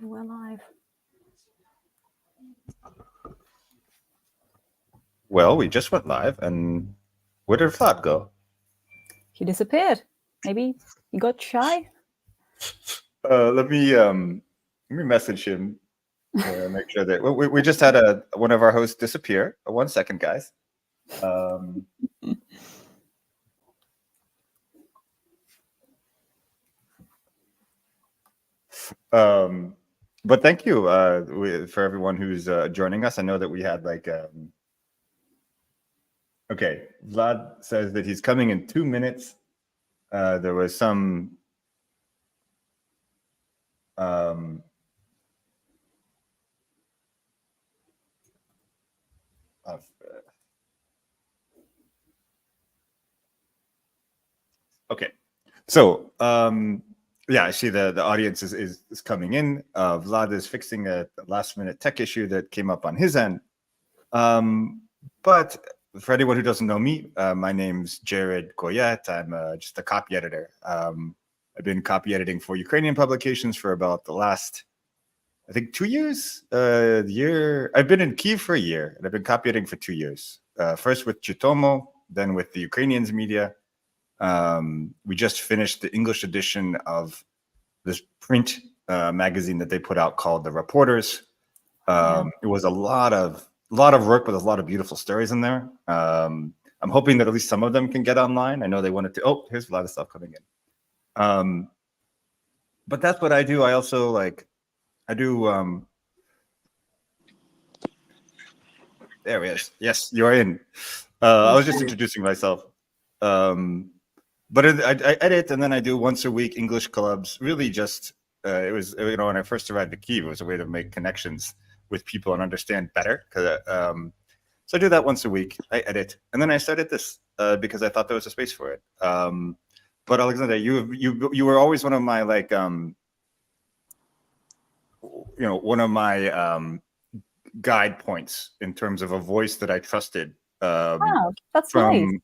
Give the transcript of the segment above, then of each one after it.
We're live. Well, we just went live, and where did Vlad go? He disappeared. Maybe he got shy. Let me message him. Make sure that we just had one of our hosts disappear. 1 second, guys. But thank you for everyone who's joining us. I know that we had okay, Vlad says that he's coming in 2 minutes. There was some okay, so yeah, I see the audience is coming in. Vlad is fixing a last minute tech issue that came up on his end. But for anyone who doesn't know me, my name's Jared Goyet. I'm just a copy editor. I've been copy editing for Ukrainian publications for about the last, I think, 2 years. I've been in Kyiv for a year, and I've been copy editing for 2 years. First with Chitomo, then with the Ukrainians media. We just finished the English edition of this print magazine that they put out called The Reporters. It was a lot of work, but there's a lot of beautiful stories in there. I'm hoping that at least some of them can get online. I know they wanted to. Oh, here's a lot of stuff coming in. But that's what I do. I also I do. There he is. Yes, you're in. I was just introducing myself. But I edit, and then I do once a week English clubs. Really, just it was when I first arrived at Kyiv, it was a way to make connections with people and understand better. So I do that once a week. I edit, and then I started this because I thought there was a space for it. But Alexander, you were always one of my one of my guide points in terms of a voice that I trusted. Wow, that's nice.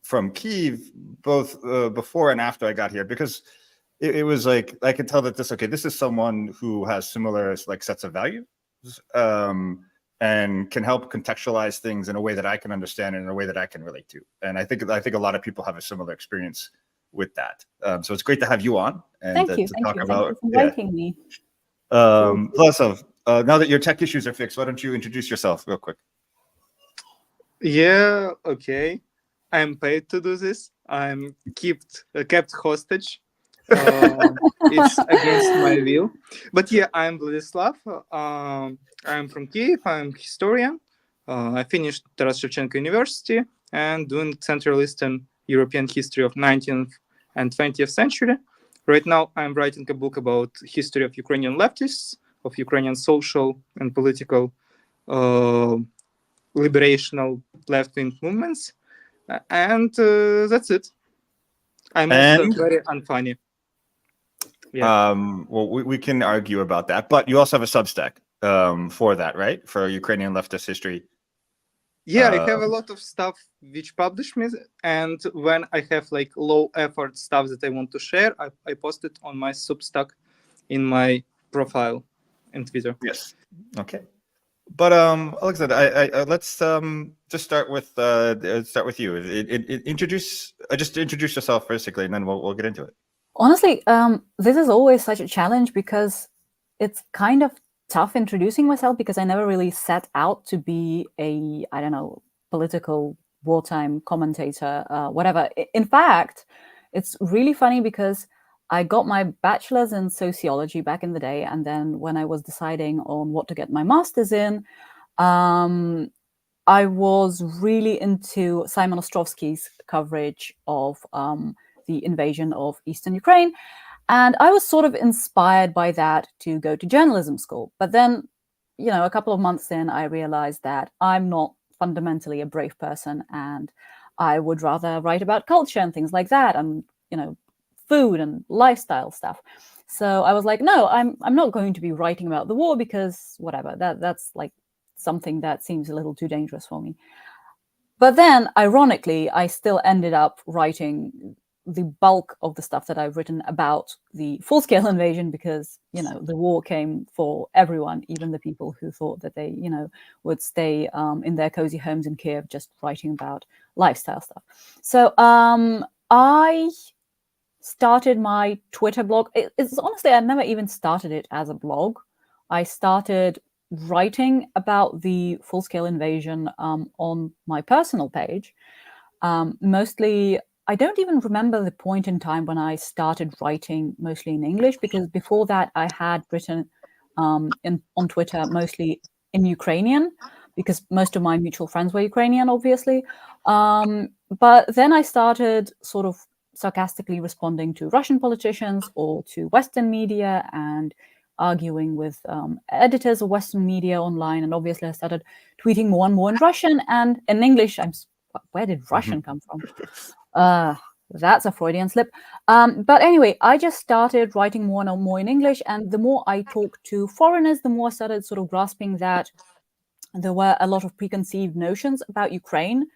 From Kyiv, both before and after I got here, because it was like I could tell that this is someone who has similar sets of values and can help contextualize things in a way that I can understand and in a way that I can relate to. And I think a lot of people have a similar experience with that. So it's great to have you on and Thank you. to talk about Thank you for inviting me. Vlasov, now that your tech issues are fixed, why don't you introduce yourself real quick? Yeah, okay. I'm paid to do this. I'm kept hostage. It's against my will. But yeah, I'm Vladislav. I'm from Kyiv. I'm historian. I finished Taras Shevchenko University and doing Central Eastern European history of 19th and 20th century. Right now, I'm writing a book about history of Ukrainian leftists, of Ukrainian social and political liberational left-wing movements. And that's it. I'm also very unfunny. Yeah. Well, we can argue about that, but you also have a Substack for that, right? For Ukrainian leftist history. Yeah, I have a lot of stuff which publish me, and when I have low effort stuff that I want to share, I post it on my Substack in my profile in Twitter. Yes. Okay. But Alexander, let's just start with you. Introduce yourself basically, and then we'll get into it. Honestly, this is always such a challenge because it's kind of tough introducing myself because I never really set out to be a, I don't know, political wartime commentator, whatever. In fact, it's really funny because I got my bachelor's in sociology back in the day, and then when I was deciding on what to get my master's in, I was really into Simon Ostrovsky's coverage of the invasion of Eastern Ukraine. And I was sort of inspired by that to go to journalism school. But then, a couple of months in, I realized that I'm not fundamentally a brave person, and I would rather write about culture and things like that, and, food and lifestyle stuff. So I was like, no, I'm not going to be writing about the war because whatever, that's something that seems a little too dangerous for me. But then, ironically, I still ended up writing the bulk of the stuff that I've written about the full-scale invasion, because, the war came for everyone, even the people who thought that they, would stay in their cozy homes in Kyiv, just writing about lifestyle stuff. So I started my Twitter blog. It's honestly, I never even started it as a blog. I started writing about the full-scale invasion on my personal page. Mostly, I don't even remember the point in time when I started writing mostly in English, because before that I had written on Twitter mostly in Ukrainian, because most of my mutual friends were Ukrainian, obviously. But then I started sort of sarcastically responding to Russian politicians or to Western media and arguing with editors of Western media online. And obviously I started tweeting more and more in Russian, and in English. Where did Russian come from? That's a Freudian slip. But anyway, I just started writing more and more in English. And the more I talked to foreigners, the more I started sort of grasping that there were a lot of preconceived notions about Ukraine,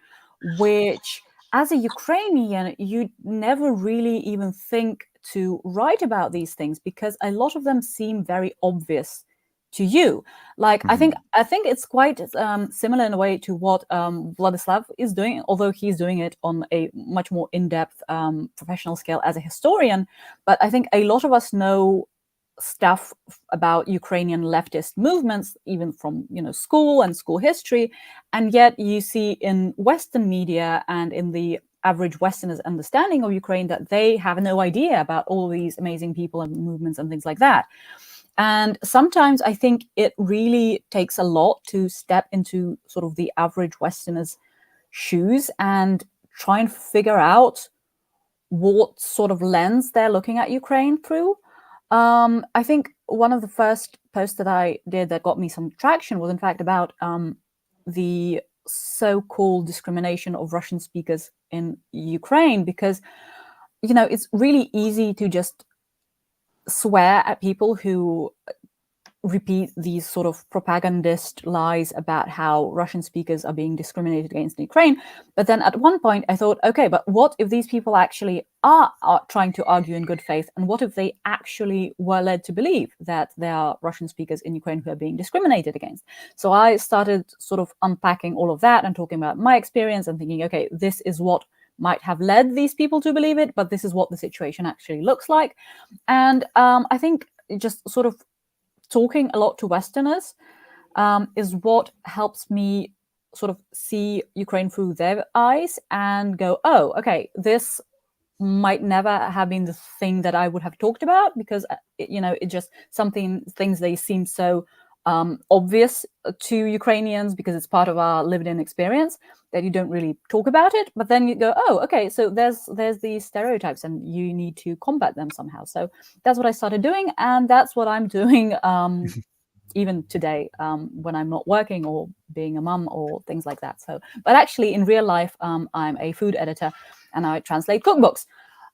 which, as a Ukrainian, you never really even think to write about these things, because a lot of them seem very obvious to you. Like, I think it's quite similar in a way to what Vladislav is doing, although he's doing it on a much more in-depth professional scale as a historian. But I think a lot of us know stuff about Ukrainian leftist movements, even from school and school history, and yet you see in Western media and in the average Westerner's understanding of Ukraine that they have no idea about all these amazing people and movements and things like that. And sometimes I think it really takes a lot to step into sort of the average Westerner's shoes and try and figure out what sort of lens they're looking at Ukraine through. I think one of the first posts that I did that got me some traction was, in fact, about the so-called discrimination of Russian speakers in Ukraine, because, it's really easy to just swear at people who repeat these sort of propagandist lies about how Russian speakers are being discriminated against in Ukraine. But then at one point I thought, okay, but what if these people actually are trying to argue in good faith? And what if they actually were led to believe that there are Russian speakers in Ukraine who are being discriminated against? So I started sort of unpacking all of that and talking about my experience and thinking, okay, this is what might have led these people to believe it, but this is what the situation actually looks like. And I think just sort of talking a lot to Westerners is what helps me sort of see Ukraine through their eyes and go, oh, okay, this might never have been the thing that I would have talked about, because, it just things they seem so obvious to Ukrainians because it's part of our lived-in experience that you don't really talk about it. But then you go, oh, okay, so there's these stereotypes and you need to combat them somehow. So that's what I started doing, and that's what I'm doing even today when I'm not working or being a mum or things like that. So, but actually in real life, I'm a food editor and I translate cookbooks.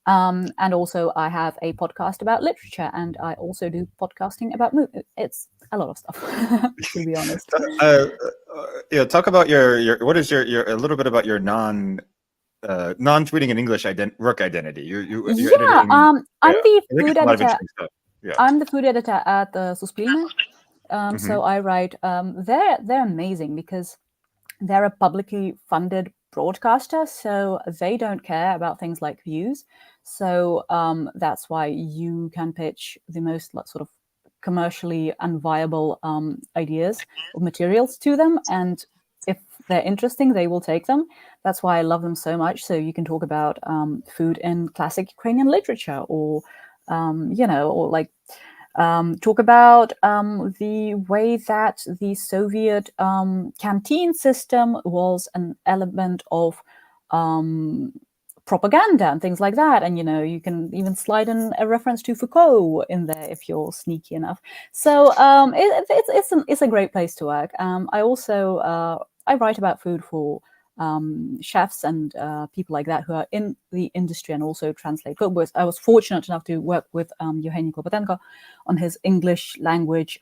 And also I have a podcast about literature, and I also do podcasting about movies. It's a lot of stuff, to be honest. Talk about your what is your a little bit about your non-tweeting in English work identity. You're editing, I'm the food editor. Yeah. I'm the food editor at the Suspilne. So I write. They're amazing because they're a publicly funded broadcaster, so they don't care about things like views. So that's why you can pitch the most sort of commercially unviable ideas or materials to them, and if they're interesting, they will take them. That's why I love them so much. So you can talk about food in classic Ukrainian literature, or or like talk about the way that the Soviet canteen system was an element of propaganda and things like that. And, you can even slide in a reference to Foucault in there if you're sneaky enough. So it's a great place to work. I also I write about food for chefs and people like that who are in the industry and also translate cookbooks. I was fortunate enough to work with Evgeny Klopotenko on his English language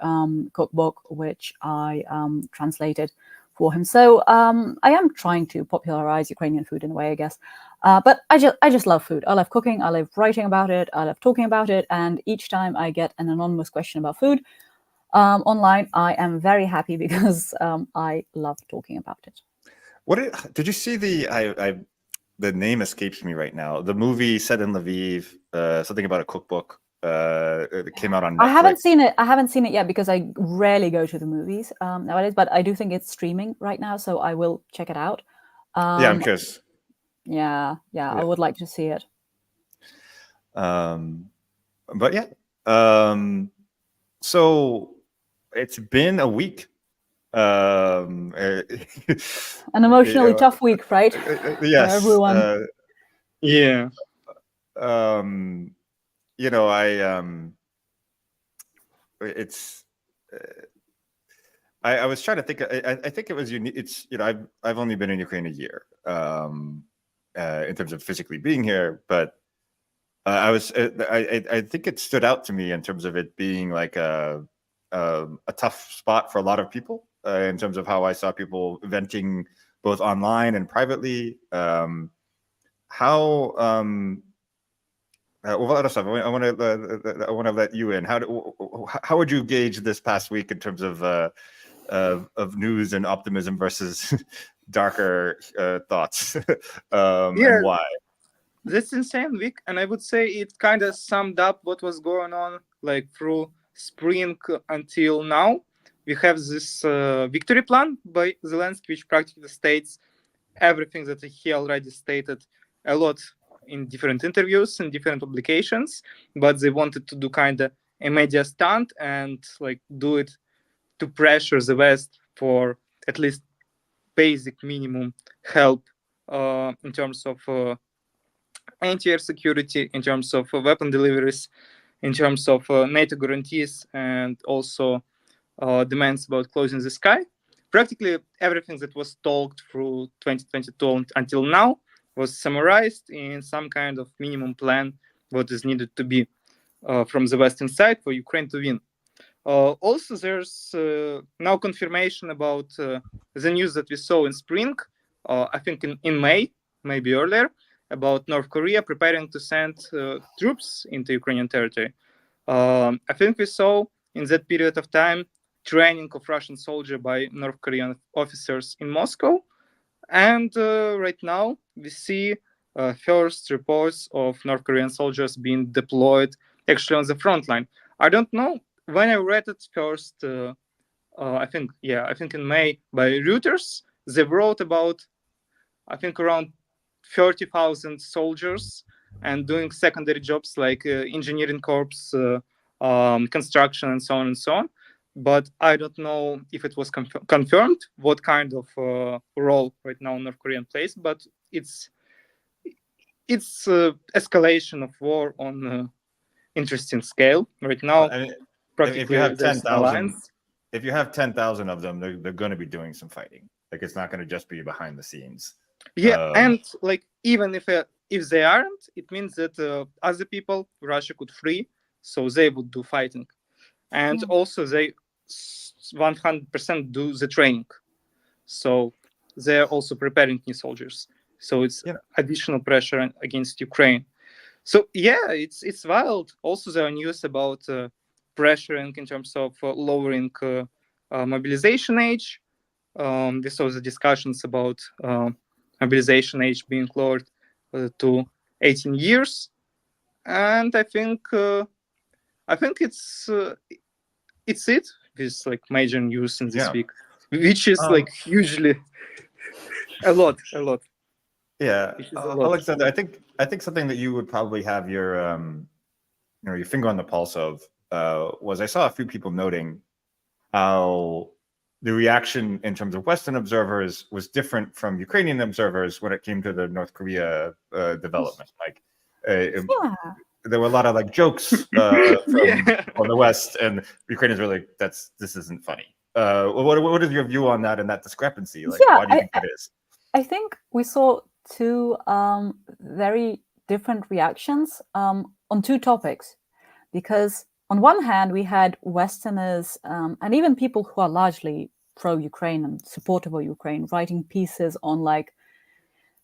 cookbook, which I translated for him. So I am trying to popularize Ukrainian food in a way, I guess. But I just love food. I love cooking. I love writing about it. I love talking about it. And each time I get an anonymous question about food online, I am very happy because I love talking about it. Did you see the name escapes me right now? The movie set in Lviv, something about a cookbook. It came out on Netflix. I haven't seen it yet because I rarely go to the movies nowadays. But I do think it's streaming right now, so I will check it out. Yeah, I'm curious. Yeah, I would like to see it. But yeah, so it's been a week. An emotionally tough week, right? Yes. For everyone. Yeah. You know, it's. I was trying to think. I think it was unique. It's, you know, I've only been in Ukraine a year, in terms of physically being here, but I think it stood out to me in terms of it being like a tough spot for a lot of people, in terms of how I saw people venting both online and privately. Well, Radoslav, I want to let you in. How would you gauge this past week in terms of news and optimism versus darker thoughts, and why? That's insane week, and I would say it kind of summed up what was going on like through spring until now. We have this victory plan by Zelenskyy, which practically states everything that he already stated a lot in different interviews and different publications, but they wanted to do kind of a media stunt and like do it to pressure the West for at least basic minimum help in terms of anti-air security, in terms of weapon deliveries, in terms of NATO guarantees, and also demands about closing the sky. Practically everything that was talked through 2022 until now was summarized in some kind of minimum plan, what is needed to be from the Western side for Ukraine to win. Also, there's now confirmation about the news that we saw in spring, I think in May, maybe earlier, about North Korea preparing to send troops into Ukrainian territory. I think we saw in that period of time training of Russian soldiers by North Korean officers in Moscow. And right now we see first reports of North Korean soldiers being deployed actually on the front line. I don't know. When I read it first, I think in May by Reuters, they wrote about, I think, around 30,000 soldiers and doing secondary jobs like engineering corps, construction, and so on and so on. But I don't know if it was confirmed what kind of role right now North Korea plays. But it's escalation of war on interesting scale right now. I mean, practically, if you have there's an 10,000, alliance. if you have 10,000 of them, they're going to be doing some fighting. Like, it's not going to just be behind the scenes. Yeah, and like even if they aren't, it means that other people Russia could free, so they would do fighting, and also they 100% do the training, so they're also preparing new soldiers. So it's additional pressure against Ukraine. So yeah, it's wild. Also, there are news about pressuring in terms of lowering mobilization age. We saw the discussions about mobilization age being lowered to 18 years, and I think it's it with like major news in this week, which is like hugely a lot. Yeah, Alexander, I think something that you would probably have your your finger on the pulse of was, I saw a few people noting how the reaction in terms of Western observers was different from Ukrainian observers when it came to the North Korea development. Like, there were a lot of like jokes from the West, and Ukrainians were like, this isn't funny. What is your view on that and that discrepancy? Like, why do you think that is? I think we saw two very different reactions on two topics, because on one hand we had Westerners and even people who are largely pro-Ukraine and supportive of Ukraine writing pieces on like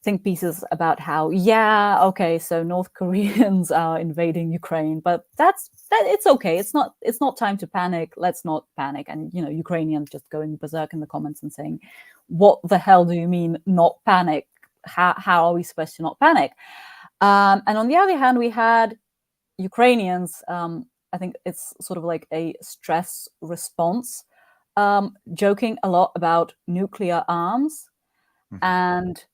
think pieces about how, yeah, okay, so North Koreans are invading Ukraine, but that it's okay. It's not time to panic. Let's not panic. And Ukrainians just going berserk in the comments and saying, "What the hell do you mean not panic? How are we supposed to not panic?" And on the other hand, we had Ukrainians. I think it's sort of like a stress response, joking a lot about nuclear arms, and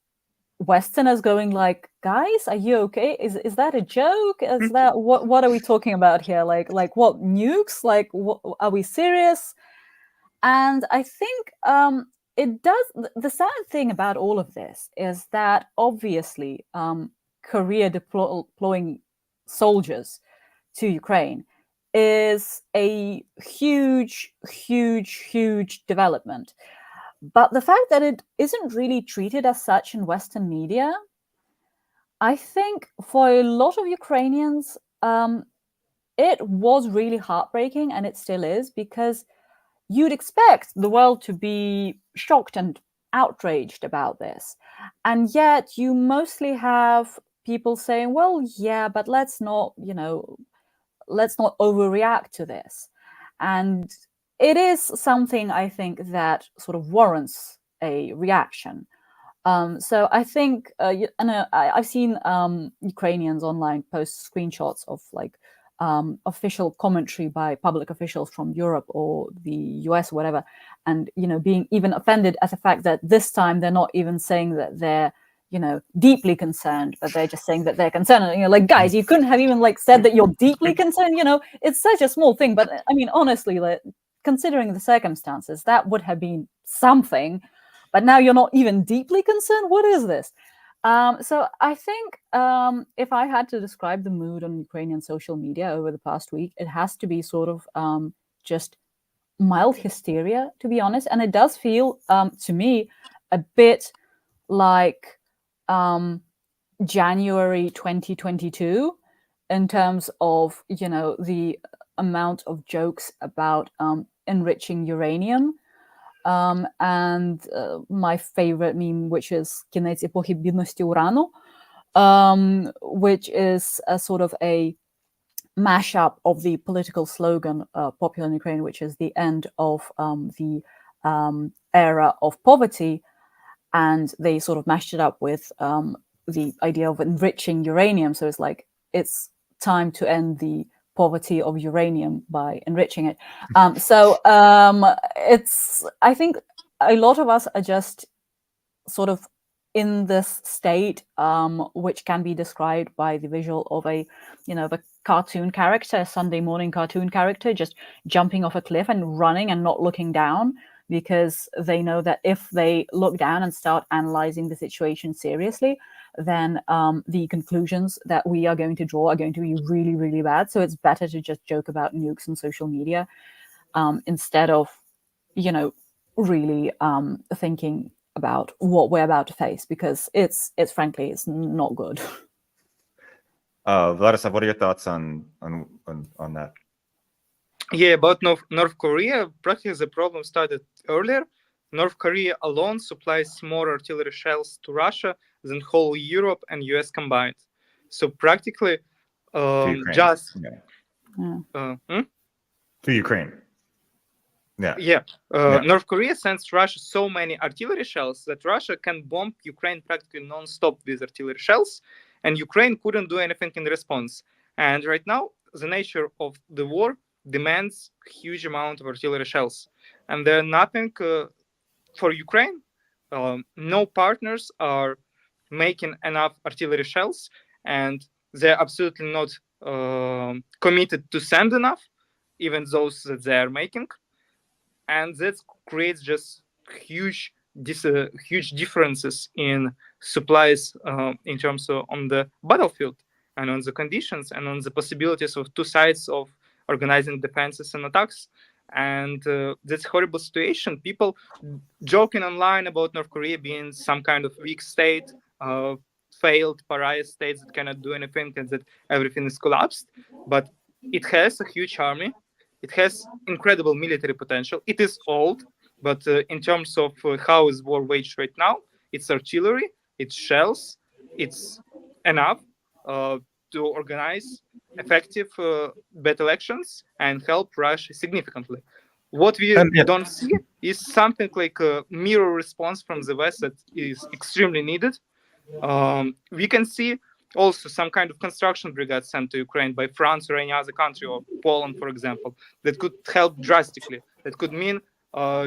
Westerners going like, "Guys, are you okay? Is that a joke? Is that what are we talking about here? Like what, nukes? Like, what, are we serious?" And I think it does. The sad thing about all of this is that obviously Korea deploying soldiers to Ukraine is a huge, huge, huge development. But the fact that it isn't really treated as such in Western media, I think for a lot of Ukrainians, it was really heartbreaking, and it still is, because you'd expect the world to be shocked and outraged about this. And yet you mostly have people saying, well, yeah, but let's not overreact to this. And it is something, I think, that sort of warrants a reaction. So I think, I've seen Ukrainians online post screenshots of like official commentary by public officials from Europe or the US or whatever, and being even offended at the fact that this time they're not even saying that they're deeply concerned, but they're just saying that they're concerned. And, like, guys, you couldn't have even like said that you're deeply concerned. It's such a small thing, but I mean, honestly, like, considering the circumstances, that would have been something. But now you're not even deeply concerned. What is this? So I think if I had to describe the mood on Ukrainian social media over the past week, it has to be sort of just mild hysteria, to be honest. And it does feel to me a bit like January 2022 in terms of, the amount of jokes about enriching uranium. And my favorite meme, which is "Кінець епохи бідності урану," which is a sort of a mashup of the political slogan popular in Ukraine, which is the end of the era of poverty, and they sort of mashed it up with the idea of enriching uranium. So it's like, it's time to end the poverty of uranium by enriching it. I think a lot of us are just sort of in this state, which can be described by the visual of a cartoon character, a Sunday morning cartoon character, just jumping off a cliff and running and not looking down, because they know that if they look down and start analyzing the situation seriously, then the conclusions that we are going to draw are going to be really, really bad. So it's better to just joke about nukes on social media instead of, really thinking about what we're about to face, because it's frankly, it's not good. Vladislav, what are your thoughts on that? Yeah, about North Korea, practically the problem started earlier. North Korea alone supplies more artillery shells to Russia than whole Europe and US combined. So practically, just to Ukraine. Yeah. North Korea sends Russia so many artillery shells that Russia can bomb Ukraine practically non-stop with artillery shells, and Ukraine couldn't do anything in response. And right now, the nature of the war demands huge amount of artillery shells, and there's nothing for Ukraine. No partners are making enough artillery shells, and they're absolutely not committed to send enough, even those that they are making. And that creates just huge differences in supplies in terms of on the battlefield and on the conditions and on the possibilities of two sides of organizing defenses and attacks. And that's horrible situation. People joking online about North Korea being some kind of weak state, failed pariah state that cannot do anything and that everything is collapsed. But it has a huge army. It has incredible military potential. It is old, but in terms of how is war waged right now, its artillery, its shells, it's enough to organize effective bad elections and help Russia significantly. What we don't see is something like a mirror response from the West that is extremely needed. We can see also some kind of construction brigade sent to Ukraine by France or any other country, or Poland, for example, that could help drastically. That could mean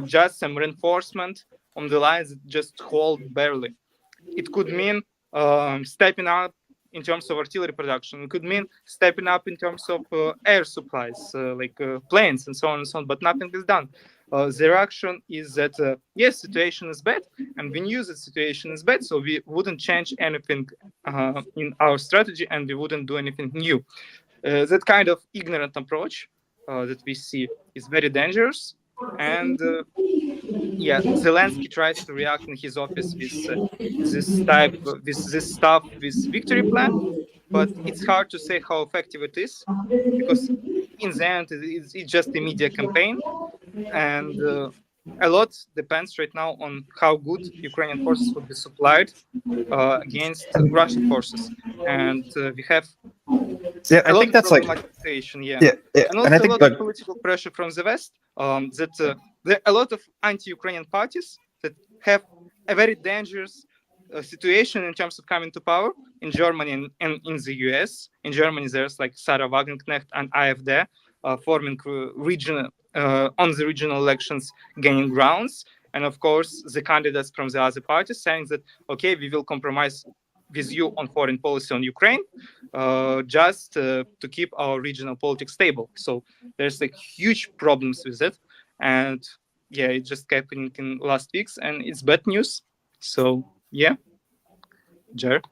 just some reinforcement on the lines that just hold barely. It could mean stepping up in terms of artillery production. It could mean stepping up in terms of air supplies, like planes and so on and so on, but nothing is done. The reaction is that, yes, situation is bad, and we knew that situation is bad, so we wouldn't change anything in our strategy, and we wouldn't do anything new. That kind of ignorant approach that we see is very dangerous, and Zelensky tries to react in his office with this stuff, with victory plan, but it's hard to say how effective it is, because in the end it's just a media campaign, and a lot depends right now on how good Ukrainian forces would be supplied against Russian forces, and we have I think that's like situation, yeah, and also and I think a lot of political pressure from the West. That there are a lot of anti-Ukrainian parties that have a very dangerous situation in terms of coming to power in Germany and in the US. In Germany, there's like Sarah Wagenknecht and AfD forming region on the regional elections, gaining grounds, and of course the candidates from the other parties saying that okay, we will compromise with you on foreign policy on Ukraine, just to keep our regional politics stable. So there's like huge problems with it, and it just happening in last weeks, and it's bad news. So Jared.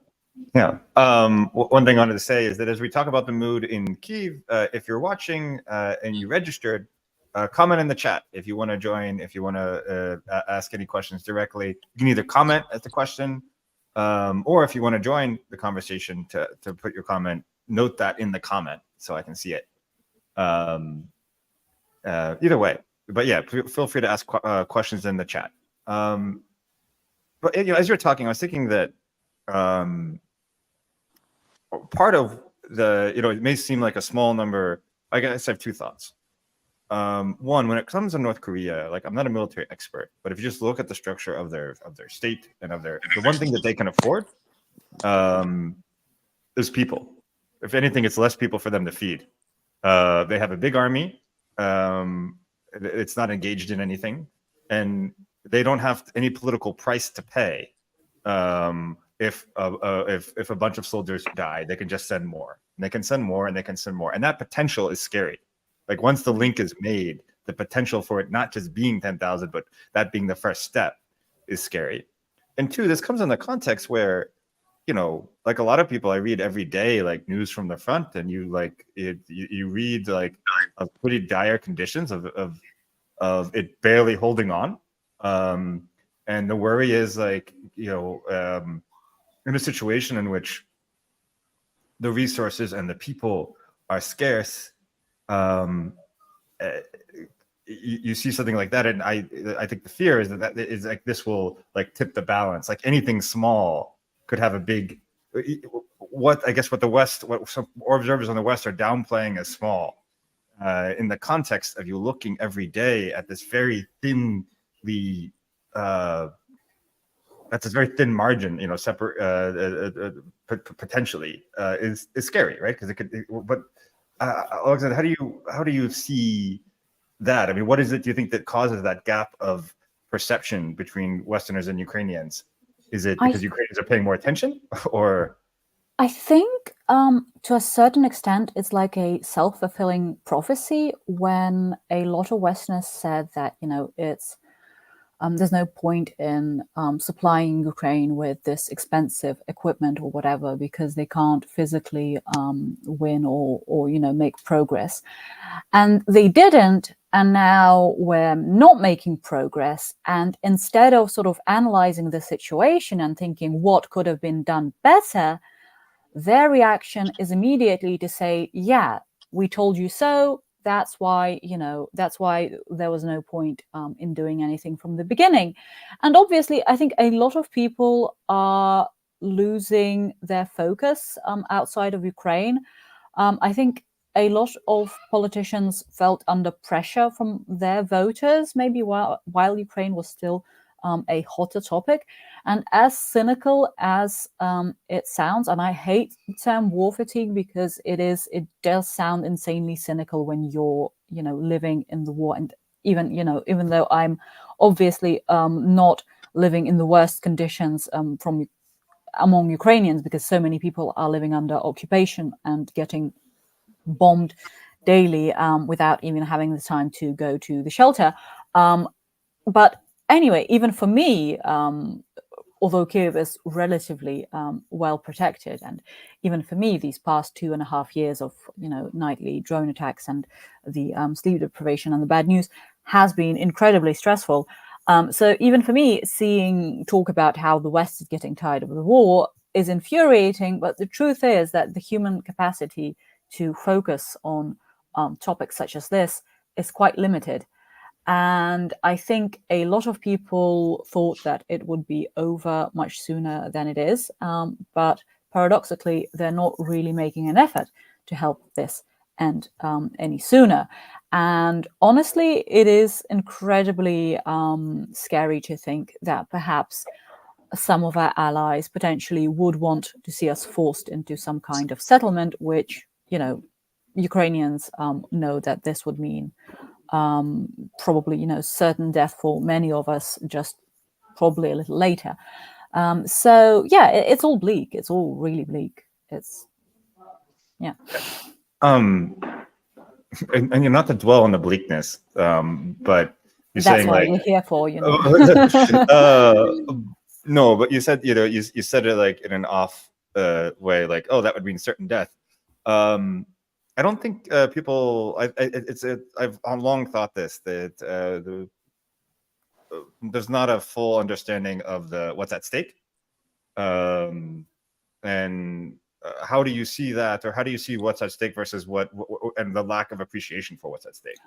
Yeah. One thing I wanted to say is that as we talk about the mood in Kyiv, if you're watching and you registered, comment in the chat if you want to join, if you want to ask any questions directly. You can either comment at the question, or if you want to join the conversation to put your comment, note that in the comment so I can see it. Either way, but feel free to ask questions in the chat. But as you're talking, I was thinking that part of the, it may seem like a small number. I guess I have two thoughts. One, when it comes to North Korea, like I'm not a military expert, but if you just look at the structure of their state and of the one thing that they can afford, is people. If anything, it's less people for them to feed. They have a big army. It's not engaged in anything, and they don't have any political price to pay. If a bunch of soldiers die, they can just send more. And they can send more, and they can send more, and that potential is scary. Like once the link is made, the potential for it not just being 10,000, but that being the first step is scary. And two, this comes in the context where, like a lot of people I read every day, like news from the front, and you read like of pretty dire conditions of it barely holding on. And the worry is like, in a situation in which the resources and the people are scarce, you see something like that, and I think the fear is that is like this will like tip the balance. Like anything small could have a big, what the West, what some observers on the West are downplaying as small, in the context of you looking every day at this very thinly, that's a very thin margin, separate, potentially, is scary, right? Because it could, but Alexander, how do you see that? I mean, what is it do you think that causes that gap of perception between Westerners and Ukrainians? Is it because Ukrainians are paying more attention, or? I think to a certain extent, it's like a self-fulfilling prophecy when a lot of Westerners said that, it's there's no point in supplying Ukraine with this expensive equipment or whatever because they can't physically win or make progress. And they didn't, and now we're not making progress. And instead of sort of analyzing the situation and thinking what could have been done better, their reaction is immediately to say, yeah, we told you so, that's why there was no point in doing anything from the beginning. And obviously, I think a lot of people are losing their focus outside of Ukraine. I think a lot of politicians felt under pressure from their voters, maybe while Ukraine was still a hotter topic. And as cynical as it sounds, and I hate the term war fatigue because it does sound insanely cynical when you're, living in the war. And even though I'm obviously not living in the worst conditions among Ukrainians, because so many people are living under occupation and getting bombed daily without even having the time to go to the shelter. But anyway, even for me, although Kyiv is relatively well protected, and even for me, these past 2.5 years of nightly drone attacks and the sleep deprivation and the bad news has been incredibly stressful. So even for me, seeing talk about how the West is getting tired of the war is infuriating. But the truth is that the human capacity to focus on topics such as this is quite limited. And I think a lot of people thought that it would be over much sooner than it is. But paradoxically, they're not really making an effort to help this end any sooner. And honestly, it is incredibly scary to think that perhaps some of our allies potentially would want to see us forced into some kind of settlement, which, Ukrainians know that this would mean probably, certain death for many of us, just probably a little later. So yeah, it's all bleak. It's all really bleak. Yeah. And you're not to dwell on the bleakness, but you're That's saying what like we're here for, no, but you said you said it like in an off way, like, oh, that would mean certain death. I don't think people. I've long thought this, that there's not a full understanding of what's at stake, and how do you see that, or how do you see what's at stake versus what and the lack of appreciation for what's at stake?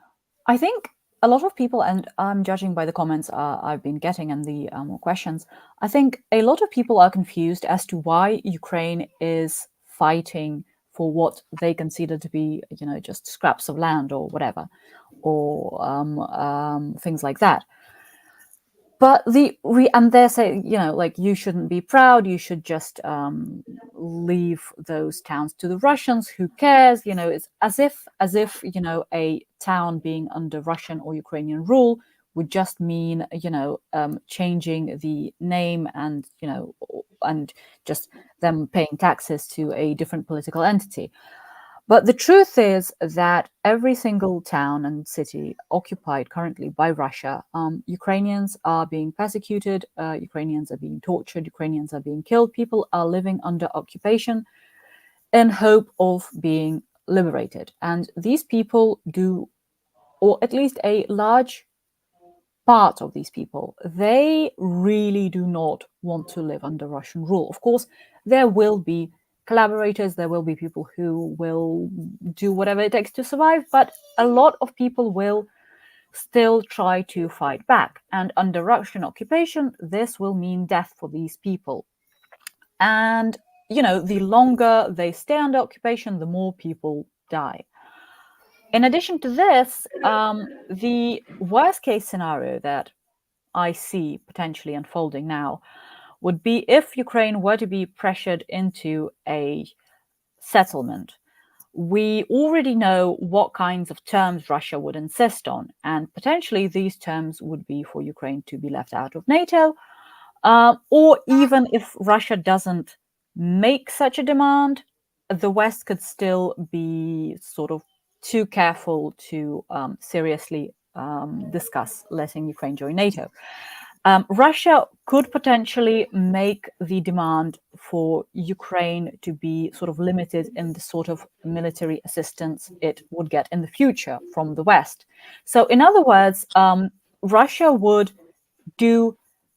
I think a lot of people, and I'm judging by the comments I've been getting and the questions, I think a lot of people are confused as to why Ukraine is fighting for what they consider to be, just scraps of land or whatever, or things like that. But and they're saying, like, you shouldn't be proud. You should just leave those towns to the Russians. Who cares? It's as if a town being under Russian or Ukrainian rule would just mean, changing the name and and just them paying taxes to a different political entity. But the truth is that every single town and city occupied currently by Russia, Ukrainians are being persecuted, Ukrainians are being tortured, Ukrainians are being killed, people are living under occupation in hope of being liberated. And these people do, or at least a large part of these people, they really do not want to live under Russian rule. Of course, there will be collaborators, there will be people who will do whatever it takes to survive, but a lot of people will still try to fight back. And under Russian occupation, this will mean death for these people. And, the longer they stay under occupation, the more people die. In addition to this, the worst case scenario that I see potentially unfolding now would be if Ukraine were to be pressured into a settlement. We already know what kinds of terms Russia would insist on, and potentially these terms would be for Ukraine to be left out of NATO, or even if Russia doesn't make such a demand, the West could still be sort of too careful to seriously discuss letting Ukraine join NATO. Russia could potentially make the demand for Ukraine to be sort of limited in the sort of military assistance it would get in the future from the West. So, in other words, Russia would do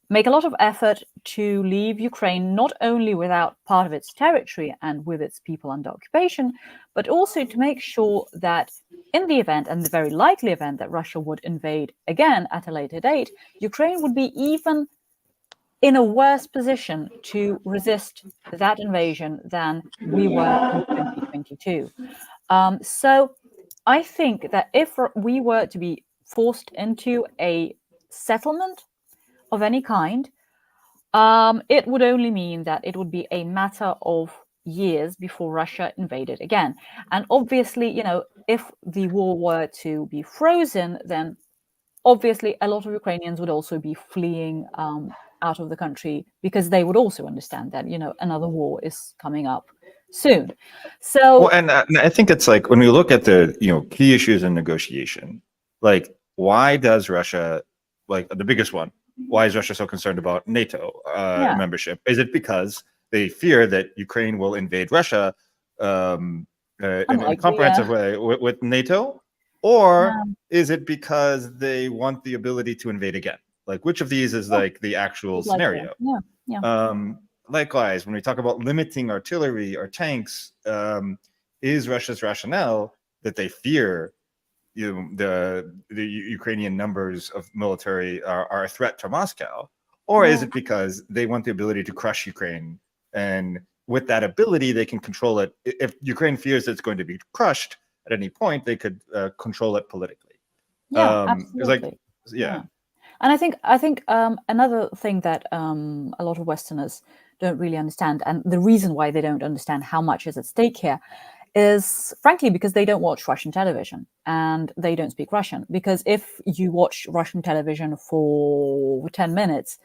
make a lot of effort to leave Ukraine not only without part of its territory and with its people under occupation, but also to make sure that in the event, and the very likely event, that Russia would invade again at a later date, Ukraine would be even in a worse position to resist that invasion than we were in 2022. So I think that if we were to be forced into a settlement of any kind, it would only mean that it would be a matter of years before Russia invaded again. And obviously, if the war were to be frozen, then obviously a lot of Ukrainians would also be fleeing out of the country, because they would also understand that, another war is coming up soon. So, well, and I think it's like when we look at the key issues in negotiation, like why does Russia, like the biggest one, why is Russia so concerned about NATO membership? Is it because they fear that Ukraine will invade Russia in a comprehensive way with NATO? Or is it because they want the ability to invade again? Like, which of these is like the actual scenario? Likewise, when we talk about limiting artillery or tanks, is Russia's rationale that they fear the Ukrainian numbers of military are a threat to Moscow? Or is it because they want the ability to crush Ukraine, and with that ability they can control it? If Ukraine fears that it's going to be crushed at any point, they could control it politically. Absolutely. And I think another thing that a lot of Westerners don't really understand, and the reason why they don't understand how much is at stake here, is frankly because they don't watch Russian television and they don't speak Russian. Because if you watch Russian television for 10 minutes,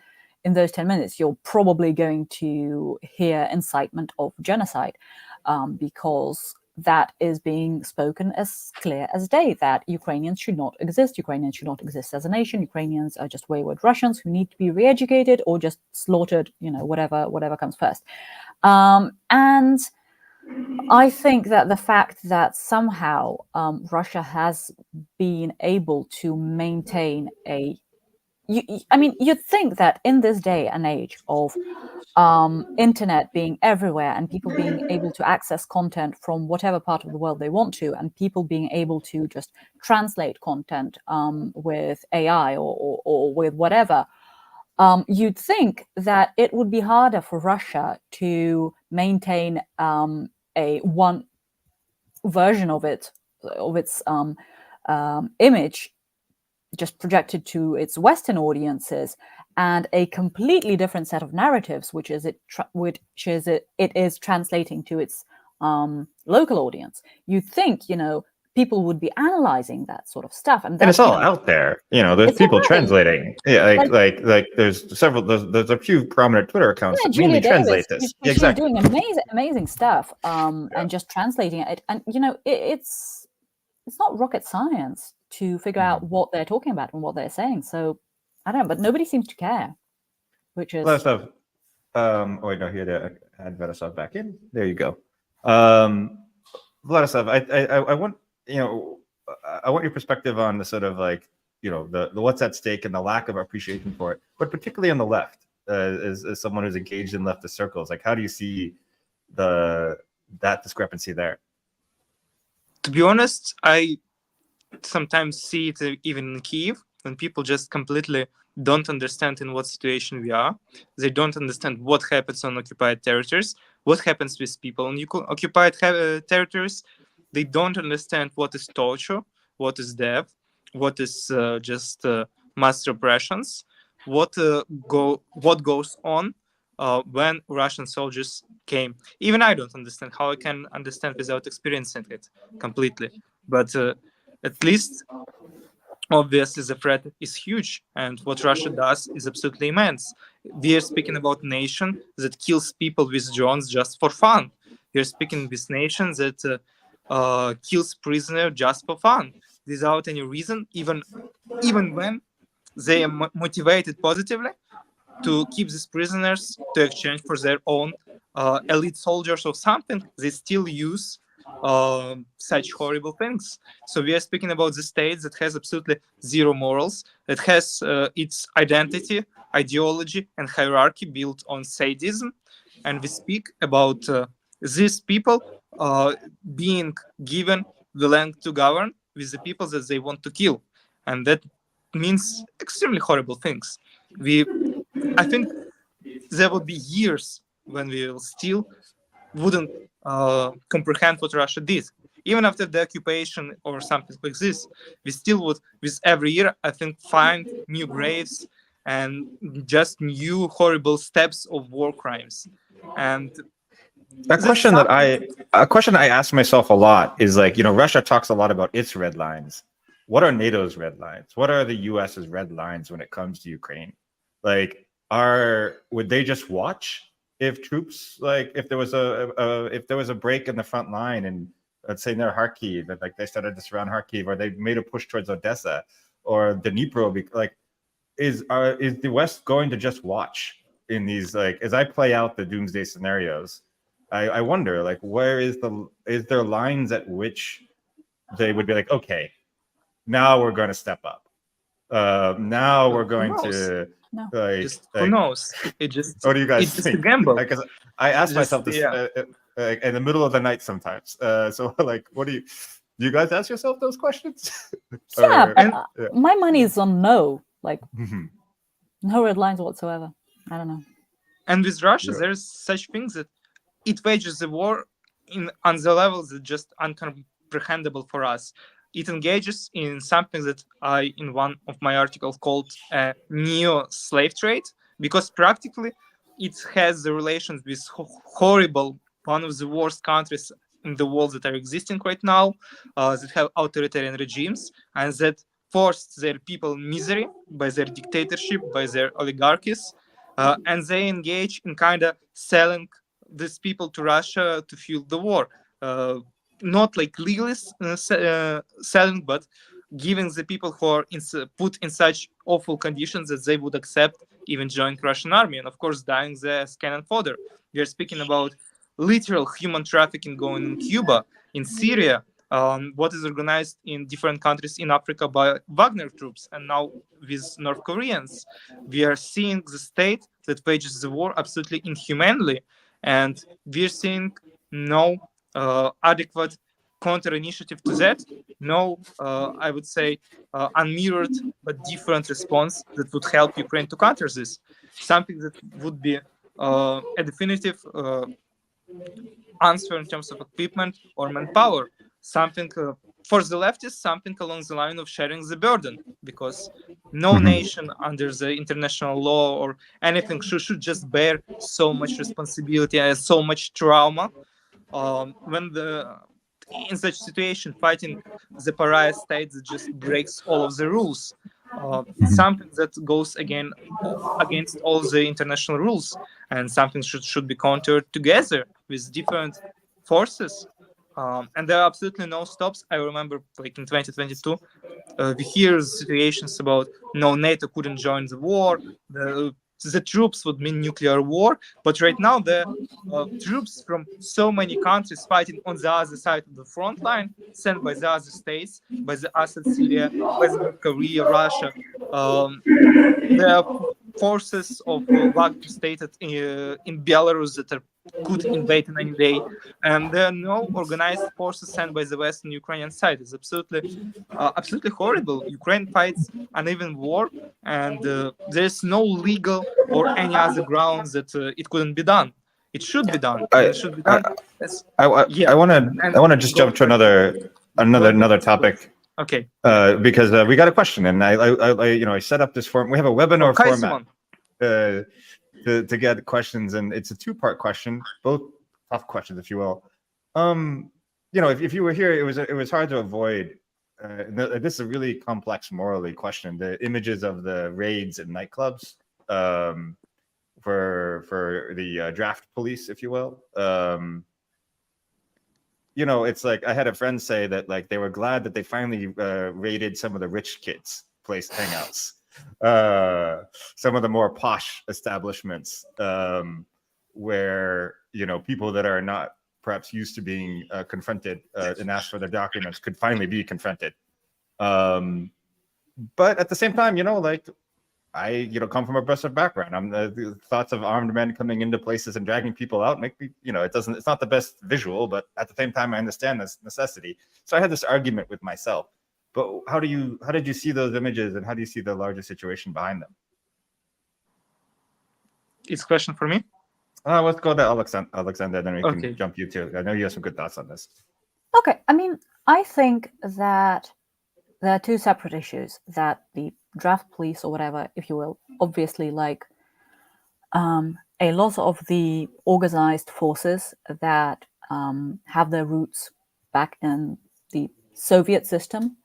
in those 10 minutes, you're probably going to hear incitement of genocide, because that is being spoken as clear as day, that Ukrainians should not exist. Ukrainians should not exist as a nation. Ukrainians are just wayward Russians who need to be re-educated or just slaughtered, whatever comes first. And I think that the fact that somehow Russia has been able to maintain you'd think that in this day and age of internet being everywhere and people being able to access content from whatever part of the world they want to, and people being able to just translate content with AI or with whatever, you'd think that it would be harder for Russia to maintain a one version of its image just projected to its Western audiences, and a completely different set of narratives, which is it is translating to its local audience. You'd think, people would be analyzing that sort of stuff, and it's all out there. There's people translating. Yeah, like there's several. There's a few prominent Twitter accounts that mainly translate this. She's doing amazing stuff, and just translating it. And it's not rocket science to figure out what they're talking about and what they're saying. So I don't know, but nobody seems to care, which is... Vladislav, wait, no, here to add Vladislav back in. There you go. Vladislav, I want, I want your perspective on the sort of like, the what's at stake and the lack of appreciation for it, but particularly on the left, as someone who's engaged in leftist circles. Like, how do you see that discrepancy there? To be honest, I sometimes see it even in Kyiv, when people just completely don't understand in what situation we are. They don't understand what happens on occupied territories, what happens with people on occupied territories. They don't understand what is torture, what is death, what is just mass repressions, what goes on when Russian soldiers came. Even I don't understand how I can understand without experiencing it completely. But at least, obviously, the threat is huge, and what Russia does is absolutely immense. We are speaking about a nation that kills people with drones just for fun. We are speaking with a nation that kills prisoners just for fun, without any reason, even when they are motivated positively to keep these prisoners to exchange for their own elite soldiers or something. They still use such horrible things. So we are speaking about the state that has absolutely zero morals, that has its identity ideology and hierarchy built on sadism, and we speak about these people being given the land to govern with the people that they want to kill, and that means extremely horrible things. I think there will be years when we will still wouldn't comprehend what Russia did. Even after the occupation or something like this, we still would, with every year, I think, find new graves and just new horrible steps of war crimes. And A question that I ask myself a lot is like, Russia talks a lot about its red lines. What are NATO's red lines? What are the US's red lines when it comes to Ukraine? Like, would they just watch if troops, like, if there was a break in the front line, and let's say near Kharkiv, that like they started to surround Kharkiv, or they made a push towards Odessa or Dnipro, like, is the West going to just watch in these, like, as I play out the doomsday scenarios? I wonder, like, is there lines at which they would be like, okay, now we're going to step up. Now we're going to who knows? What do you guys it's think? Just a gamble. Because I ask myself this in the middle of the night sometimes. So like, do you guys ask yourself those questions? My money is on no, like no red lines whatsoever. I don't know. And with Russia, there's such things that it wages the war on the levels that just incomprehensible for us. It engages in something that I, in one of my articles, called neo-slave trade, because practically it has the relations with horrible, one of the worst countries in the world that are existing right now, that have authoritarian regimes, and that forced their people misery by their dictatorship, by their oligarchies, and they engage in kind of selling these people to Russia to fuel the war. Not like legally selling, but giving the people who are put in such awful conditions that they would accept even join Russian army, and of course dying there as cannon fodder. We are speaking about literal human trafficking going in Cuba, in Syria, what is organized in different countries in Africa by Wagner troops, and now with North Koreans. We are seeing the state that wages the war absolutely inhumanely, and we're seeing no adequate counter initiative to that. No, I would say unmirrored but different response that would help Ukraine to counter this. Something that would be a definitive answer in terms of equipment or manpower. Something for the leftists, something along the line of sharing the burden, because no nation under the international law or anything should just bear so much responsibility and so much trauma. When in such situation, fighting the pariah state that just breaks all of the rules, it's something that goes against all the international rules, and something should be countered together with different forces. And there are absolutely no stops. I remember, like in 2022, we hear situations about no, NATO couldn't join the war. The troops would mean nuclear war, but right now the troops from so many countries fighting on the other side of the front line, sent by the other states, by the Assad Syria, by the North Korea, Russia. There are forces of Wagner stated in Belarus that could invade in any day, and there are no organized forces sent by the Western Ukrainian side. It's absolutely horrible. Ukraine fights an even war, and there's no legal or any other grounds that it couldn't be done. It should be done. It should be done. I want to just jump to another topic. Okay. Because we got a question, and I set up this form. We have a webinar format to get questions, and it's a two-part question, both tough questions, if you will. If you were here, it was hard to avoid. This is a really complex morally question. The images of the raids and nightclubs for the draft police, if you will. It's like I had a friend say that like they were glad that they finally raided some of the rich kids' place hangouts, some of the more posh establishments where people that are not perhaps used to being confronted and asked for their documents could finally be confronted. But at the same time, like I come from a oppressive background. The thoughts of armed men coming into places and dragging people out make me, it's not the best visual, but at the same time I understand this necessity. So I had this argument with myself. But how did you see those images, and how do you see the larger situation behind them? It's a question for me. Let's go to Alexander, then we can jump you too. I know you have some good thoughts on this. Okay, I mean, I think that there are two separate issues that the draft police, or whatever, if you will, obviously, like a lot of the organized forces that have their roots back in the Soviet system,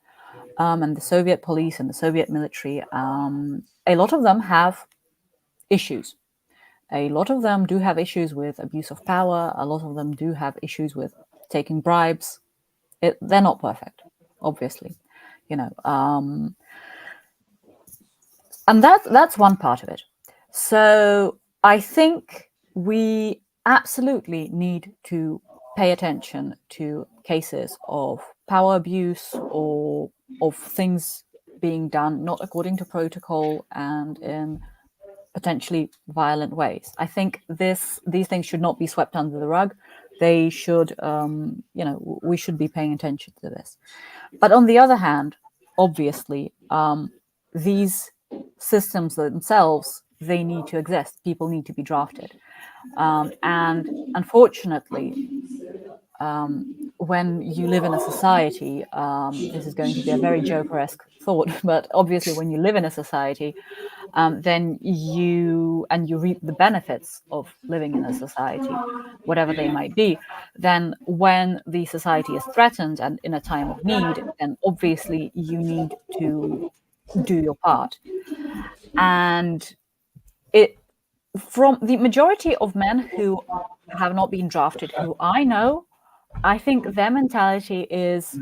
and the Soviet police and the Soviet military, a lot of them have issues. A lot of them do have issues with abuse of power. A lot of them do have issues with taking bribes. They're not perfect, obviously, and that's one part of it. So I think we absolutely need to pay attention to cases of power abuse or of things being done not according to protocol and in potentially violent ways. I think these things should not be swept under the rug. They should, we should be paying attention to this. But on the other hand, obviously, these systems themselves, they need to exist. People need to be drafted. And unfortunately, when you live in a society, this is going to be a very Joker-esque thought, but obviously when you live in a society, then you reap the benefits of living in a society, whatever they might be. Then when the society is threatened and in a time of need, then obviously you need to do your part. And from the majority of men who have not been drafted, who I know, I think their mentality is,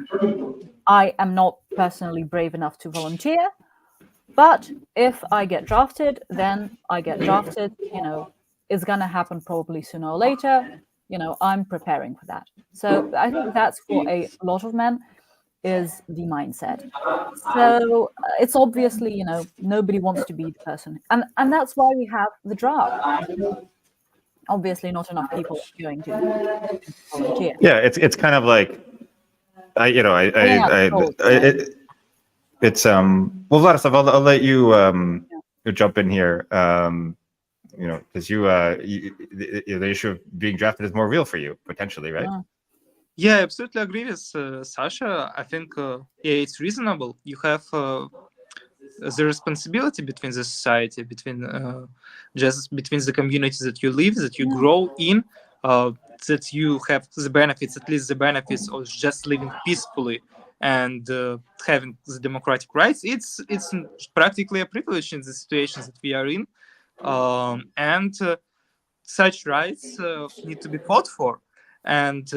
I am not personally brave enough to volunteer, but if I get drafted, then I get drafted. It's going to happen probably sooner or later. I'm preparing for that. So I think that's for a lot of men is the mindset. So it's obviously, nobody wants to be the person. And that's why we have the draft. Obviously not enough people are going to volunteer. Yeah, it's kind of like it's well, Vladislav, I'll let you jump in here, because the issue of being drafted is more real for you potentially, right? Yeah, I absolutely agree with Sasha. I think it's reasonable. You have the responsibility between the society, between the communities that you live, that you grow in, that you have the benefits, at least the benefits of just living peacefully and having the democratic rights. It's practically a privilege in the situations that we are in, and such rights need to be fought for. And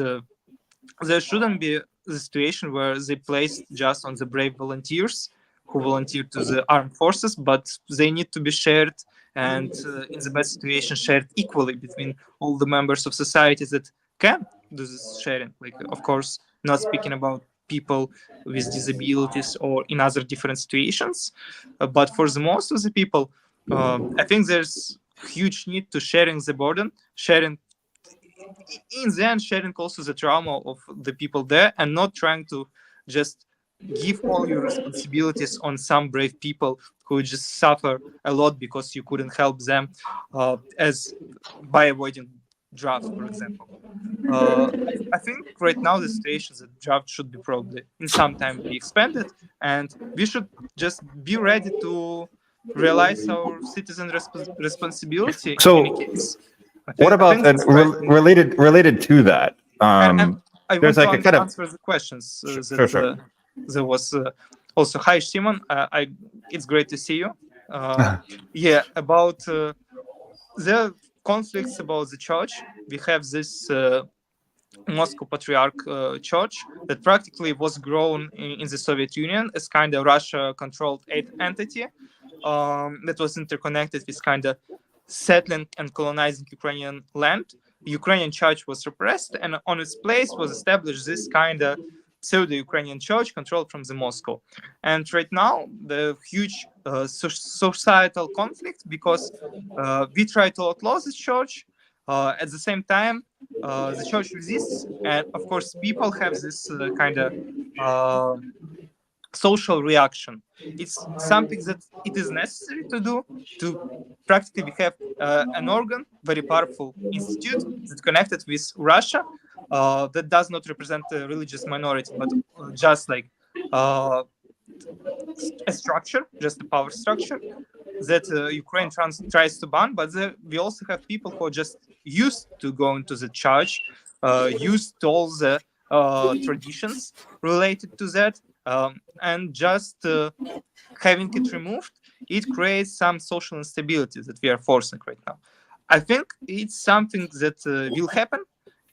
there shouldn't be the situation where they place just on the brave volunteers who volunteer to the armed forces, but they need to be shared, and in the best situation shared equally between all the members of societies that can do this sharing. Like, of course, not speaking about people with disabilities or in other different situations, but for the most of the people, I think there's huge need to sharing the burden, sharing in the end, sharing also the trauma of the people there, and not trying to just give all your responsibilities on some brave people who just suffer a lot because you couldn't help them, as by avoiding draft, for example. I think right now the situation is that draft should be probably in some time be expanded, and we should just be ready to realize our citizen responsibility in any case. What about related to that? I there's want like to a kind answer the questions. Sure. There was also, hi Simon, it's great to see you. Yeah, about the conflicts about the church. We have this Moscow Patriarch Church that practically was grown in the Soviet Union as kind of Russia-controlled entity that was interconnected with kind of settling and colonizing Ukrainian land. Ukrainian church was repressed, and on its place was established this kind of pseudo-Ukrainian church controlled from the Moscow. And right now, the huge societal conflict, because we try to outlaw this church. At the same time, the church resists, and of course, people have this kind of social reaction. It's something that it is necessary to do to practically have an organ, very powerful institute that connected with Russia, that does not represent a religious minority, but just like a structure, just a power structure that Ukraine tries to ban. But we also have people who are just used to going to the church, used to all the traditions related to that, and just having it removed, it creates some social instability that we are forcing right now. I think it's something that will happen,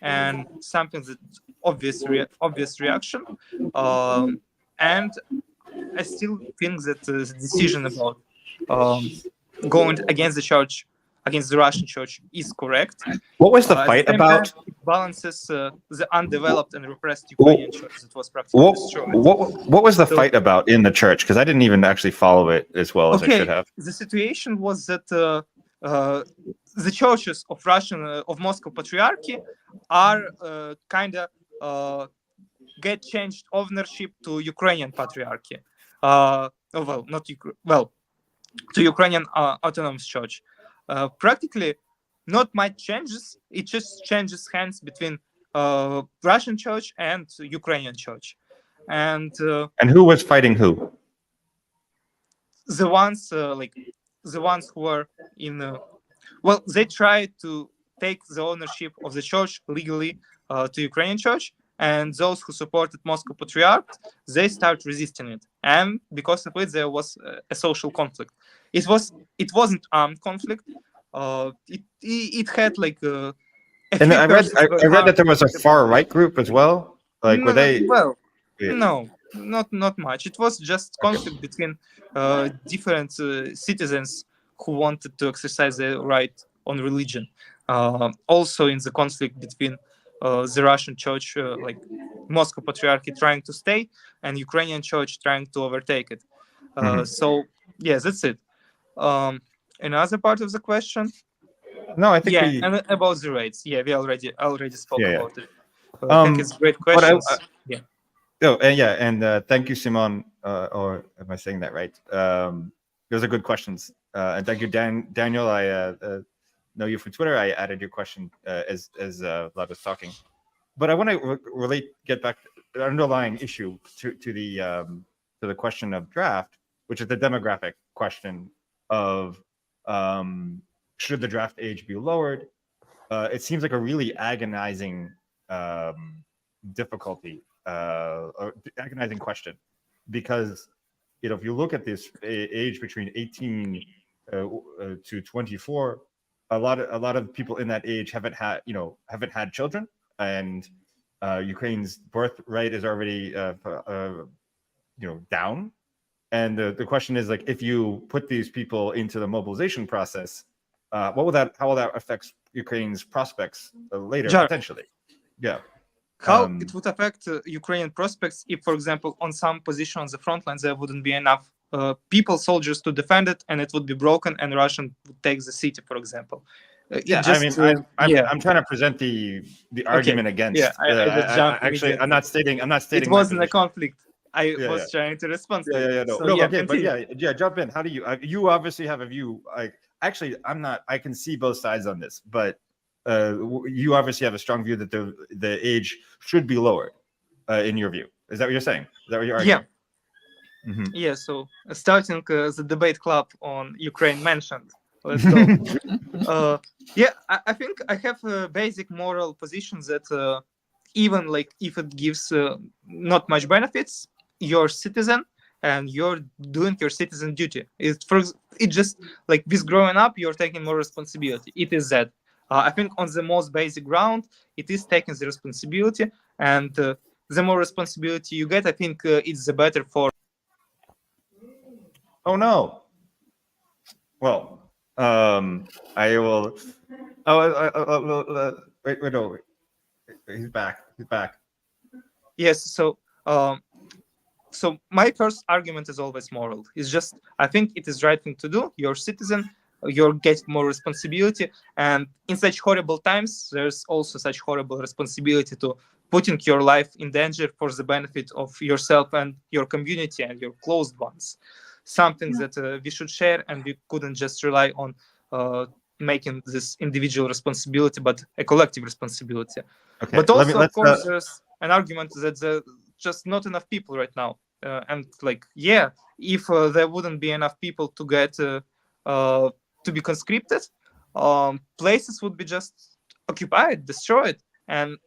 and something that obvious reaction. And I still think that the decision about going against the church, against the Russian church, is correct. What was the At fight the same about? time, it balances the undeveloped and repressed Ukrainian church that was practically destroyed. What was the fight about in the church? Because I didn't even actually follow it as well as I should have. The situation was that the churches of of Moscow Patriarchy are kind of get changed ownership to Ukrainian Patriarchy. To Ukrainian Autonomous Church. Practically, not much changes. It just changes hands between Russian church and Ukrainian church. And who was fighting who? The ones who were in they tried to take the ownership of the church legally to Ukrainian church, and those who supported Moscow Patriarch, they start resisting it, and because of it there was a social conflict. It wasn't armed conflict. It had like and I read that there was a far right group as well. Like were they? Well, no, not much. It was just conflict between different citizens who wanted to exercise their right on religion. Also in the conflict between the Russian church, like Moscow Patriarchy, trying to stay, and Ukrainian church trying to overtake it. So yeah, that's it. Another part of the question. No, I think and about the rates. Yeah, we already spoke about it. I think it's great questions. And thank you, Simon. Or am I saying that right? Those are good questions. And thank you, Daniel. I know you from Twitter. I added your question as Vlad was talking. But I want to get back to the underlying issue to the question of draft, which is the demographic question of should the draft age be lowered? It seems like a really agonizing difficulty, or agonizing question, because if you look at this age between 18 to 24, a lot of people in that age haven't had children, and Ukraine's birth rate is already down. And the question is, like, if you put these people into the mobilization process, how will that affect Ukraine's prospects later, potentially? Yeah. How it would affect Ukrainian prospects if, for example, on some position on the front lines, there wouldn't be enough soldiers to defend it, and it would be broken, and Russian would take the city, for example. I'm trying to present the argument against. Yeah, I'm not stating. It wasn't a conflict. I was trying to respond. Jump in. How do you obviously have a view? Actually, I'm not. I can see both sides on this, but you obviously have a strong view that the age should be lowered. In your view, is that what you're saying? Is that what you're arguing? Yeah. Mm-hmm. Yeah. So starting the debate club on Ukraine mentioned. Let's go. I think I have a basic moral position that even like if it gives not much benefits, you're a citizen and you're doing your citizen duty. It just like with growing up, you're taking more responsibility. It is that. I think on the most basic ground, it is taking the responsibility, and the more responsibility you get, I think it's the better for. Oh no. Well. I will. Wait. No. He's back. Yes. So Um, so my first argument is always moral. It's just I think it is right thing to do. You're a citizen, you're getting more responsibility, and in such horrible times, there's also such horrible responsibility to putting your life in danger for the benefit of yourself and your community and your closed ones. Something that we should share, and we couldn't just rely on making this individual responsibility, but a collective responsibility. Okay, But also, of let's course, there's an argument that there's just not enough people right now. And like, yeah, if there wouldn't be enough people to get to be conscripted, places would be just occupied, destroyed, and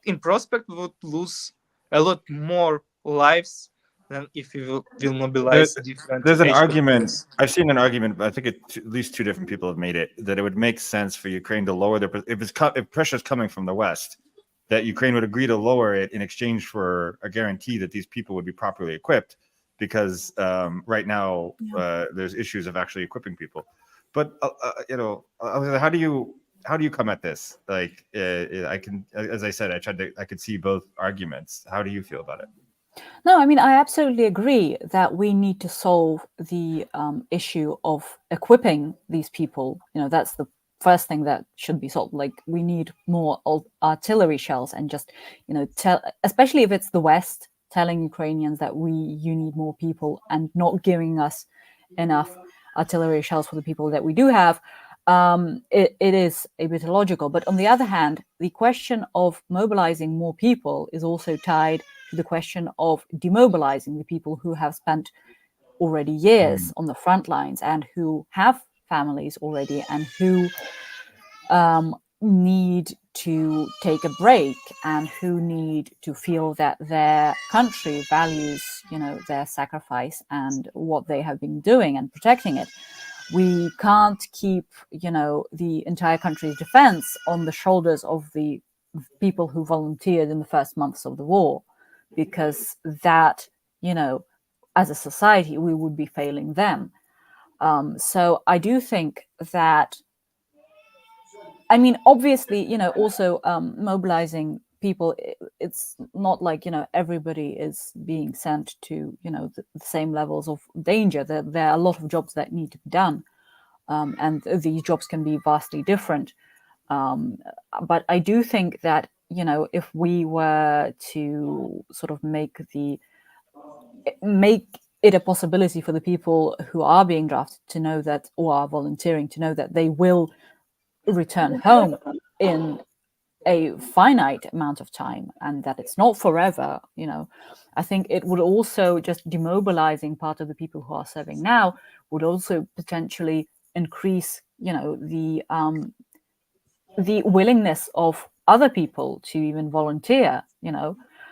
in prospect we would lose a lot more lives than if we will mobilize different there's an age argument. categories. I've seen an argument, but I think at least two different people have made it that it would make sense for Ukraine to lower their if pressure is coming from the West, that Ukraine would agree to lower it in exchange for a guarantee that these people would be properly equipped, because right now there's issues of actually equipping people. But how do you come at this? Like, I can, as I said, I could see both arguments. How do you feel about it? No, I mean, I absolutely agree that we need to solve the issue of equipping these people. That's the first thing that should be solved. Like, we need more artillery shells, and just, especially if it's the West telling Ukrainians that you need more people and not giving us enough artillery shells for the people that we do have. It is a bit illogical. But on the other hand, the question of mobilizing more people is also tied to the question of demobilizing the people who have spent already years on the front lines and who have families already and who need to take a break and who need to feel that their country values, their sacrifice and what they have been doing and protecting it. We can't keep, the entire country's defense on the shoulders of the people who volunteered in the first months of the war, because that, as a society, we would be failing them. So I do think that, I mean, obviously, also mobilizing people, it's not like, everybody is being sent to, the same levels of danger. There are a lot of jobs that need to be done. And these jobs can be vastly different. But I do think that, if we were to sort of make it a possibility for the people who are being drafted to know that, or are volunteering to know that they will return home in a finite amount of time and that it's not forever, I think it would also, just demobilizing part of the people who are serving now would also potentially increase, the willingness of other people to even volunteer,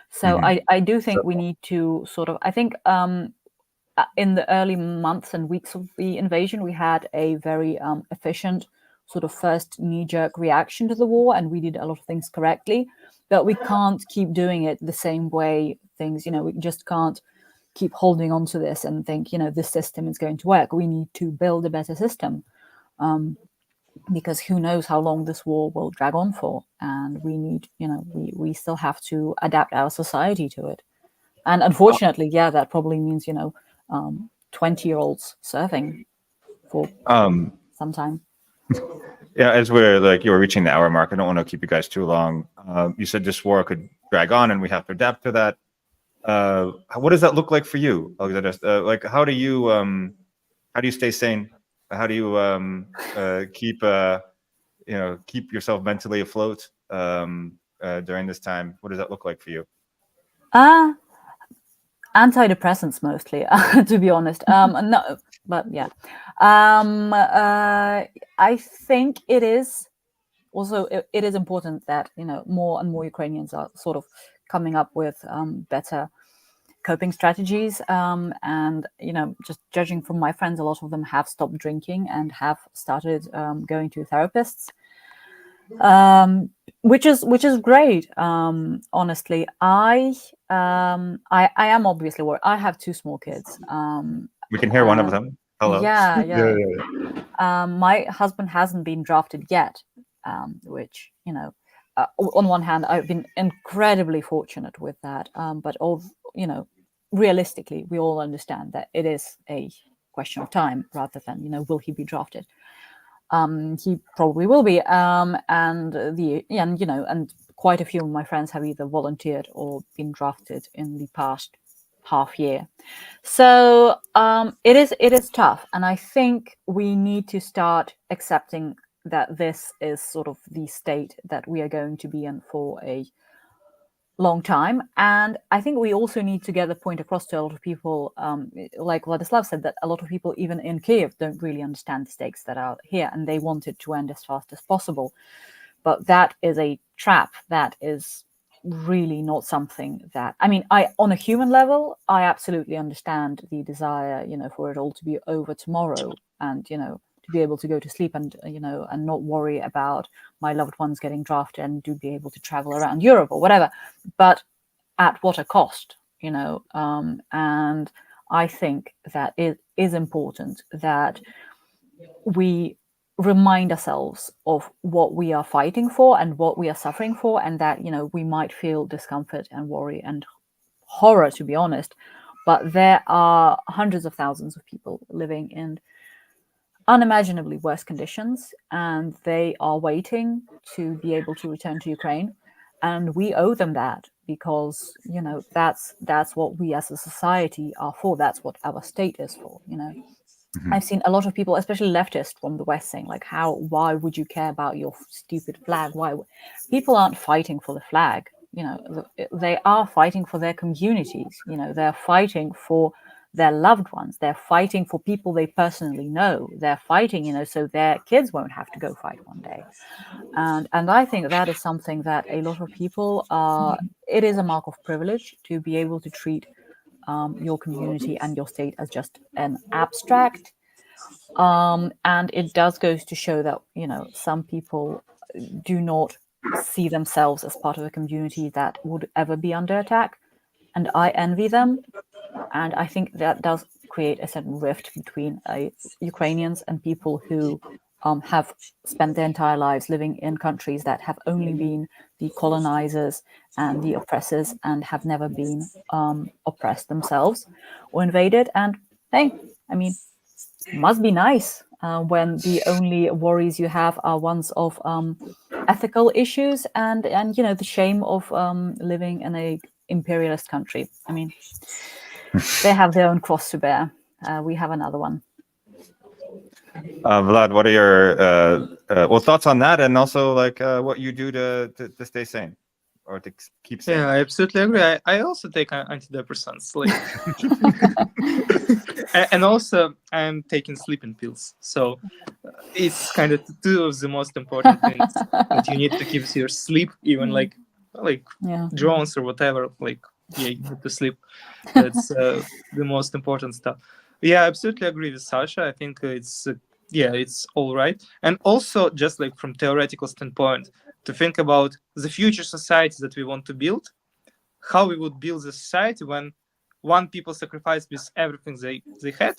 So I do think we need to sort of, I think in the early months and weeks of the invasion, we had a very efficient sort of first knee-jerk reaction to the war, and we did a lot of things correctly, but we can't keep doing it the same way things, we just can't keep holding on to this and think, this system is going to work. We need to build a better system, because who knows how long this war will drag on for, and we need, we still have to adapt our society to it. And unfortunately, that probably means, 20-year-olds serving for some time. Yeah, as you were reaching the hour mark, I don't want to keep you guys too long. You said this war could drag on and we have to adapt to that. What does that look like for you, Alexander? Like, how do you stay sane? How do you keep yourself mentally afloat during this time? What does that look like for you? Antidepressants mostly, to be honest. No, but yeah. I think it is also, it is important that, more and more Ukrainians are sort of coming up with better coping strategies. And, just judging from my friends, a lot of them have stopped drinking and have started going to therapists. Which is great. Honestly, I am obviously worried. I have two small kids. We can hear one of them. Hello. Yeah. My husband hasn't been drafted yet, which, on one hand, I've been incredibly fortunate with that, but realistically, we all understand that it is a question of time rather than will he be drafted. He probably will be, and quite a few of my friends have either volunteered or been drafted in the past half year. So it is tough, and I think we need to start accepting that this is sort of the state that we are going to be in for a long time. And I think we also need to get the point across to a lot of people, like Vladislav said, that a lot of people even in Kyiv don't really understand the stakes that are here, and they want it to end as fast as possible. But that is a trap. That is really not something that, I mean, on a human level, I absolutely understand the desire, for it all to be over tomorrow, and to be able to go to sleep and and not worry about my loved ones getting drafted and to be able to travel around Europe or whatever. But at what a cost, and I think that it is important that we remind ourselves of what we are fighting for and what we are suffering for, and that we might feel discomfort and worry and horror, to be honest, but there are hundreds of thousands of people living in unimaginably worse conditions, and they are waiting to be able to return to Ukraine, and we owe them that, because that's what we as a society are for. That's what our state is for. I've seen a lot of people, especially leftists from the West, saying like, why would you care about your stupid flag? Why? People aren't fighting for the flag. They are fighting for their communities. They're fighting for their loved ones. They're fighting for people they personally know. They're fighting, so their kids won't have to go fight one day. And I think that is something that a lot of people it is a mark of privilege to be able to treat your community and your state as just an abstract. And it does goes to show that, some people do not see themselves as part of a community that would ever be under attack. And I envy them. And I think that does create a certain rift between Ukrainians and people who have spent their entire lives living in countries that have only been the colonizers and the oppressors and have never been oppressed themselves or invaded. And hey, I mean, must be nice when the only worries you have are ones of ethical issues and the shame of living in a imperialist country. I mean, they have their own cross to bear. We have another one. Vlad, what are your thoughts on that, and also like what you do to stay sane or to keep sane? Yeah, I absolutely agree. I also take antidepressants, and also I'm taking sleeping pills. So it's kind of two of the most important things that you need to keep your sleep, even like drones or whatever. You need to sleep. That's the most important stuff. Yeah, I absolutely agree with Sasha. I think it's all right. And also, just like from theoretical standpoint, to think about the future society that we want to build, how we would build the society when one people sacrificed with everything they had,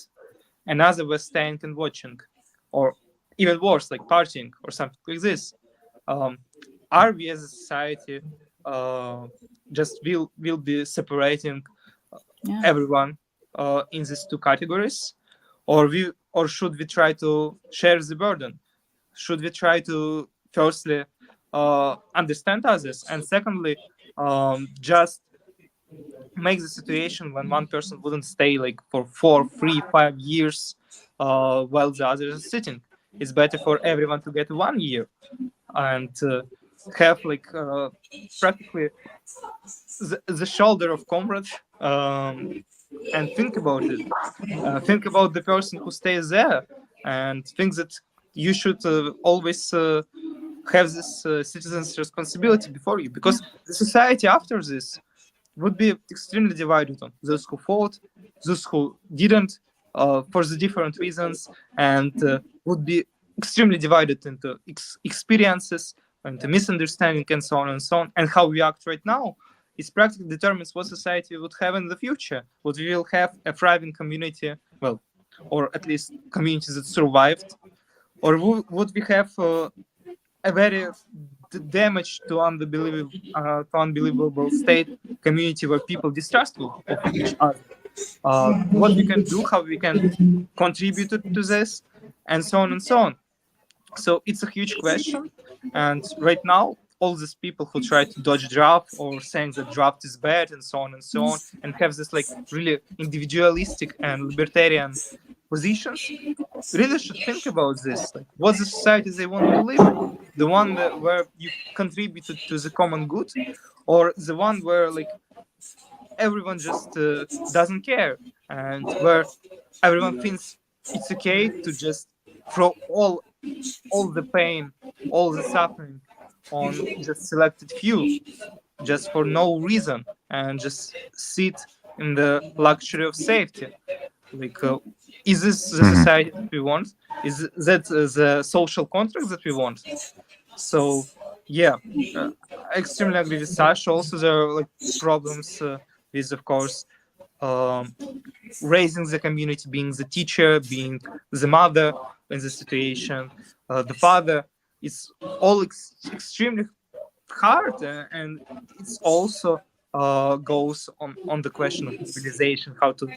another was staying and watching, or even worse, like partying or something like this. Are we as a society just will be separating everyone in these two categories, or should we try to share the burden? Should we try to firstly understand others, and secondly just make the situation when one person wouldn't stay like for 4, 3, 5 years while the others are sitting? It's better for everyone to get 1 year and have like practically the shoulder of comrades, and think about it. Think about the person who stays there, and think that you should always have this citizen's responsibility before you, because the society after this would be extremely divided on those who fought, those who didn't, for the different reasons, and would be extremely divided into experiences, into misunderstanding, and so on and so on. And how we act right now is practically determines what society we would have in the future. Would we will have a thriving community, well, or at least communities that survived, or would we have a very damage to unbelievable state community where people distrustful of each other. What we can do, how we can contribute to this, and so on and so on. So it's a huge question, and right now all these people who try to dodge draft or saying that draft is bad and so on and have this like really individualistic and libertarian positions really should think about this, like what's the society they want to live in, the one where you contributed to the common good, or the one where like everyone just doesn't care, and where everyone thinks it's okay to just throw all the pain, all the suffering on just selected few, just for no reason, and just sit in the luxury of safety. Like, is this the society that we want? Is that the social contract that we want? So, yeah, I extremely agree with Sasha. Also, there are like problems with, of course, raising the community, being the teacher, being the mother in the situation, the father. It's all extremely hard, and it's also goes on the question of mobilization, how to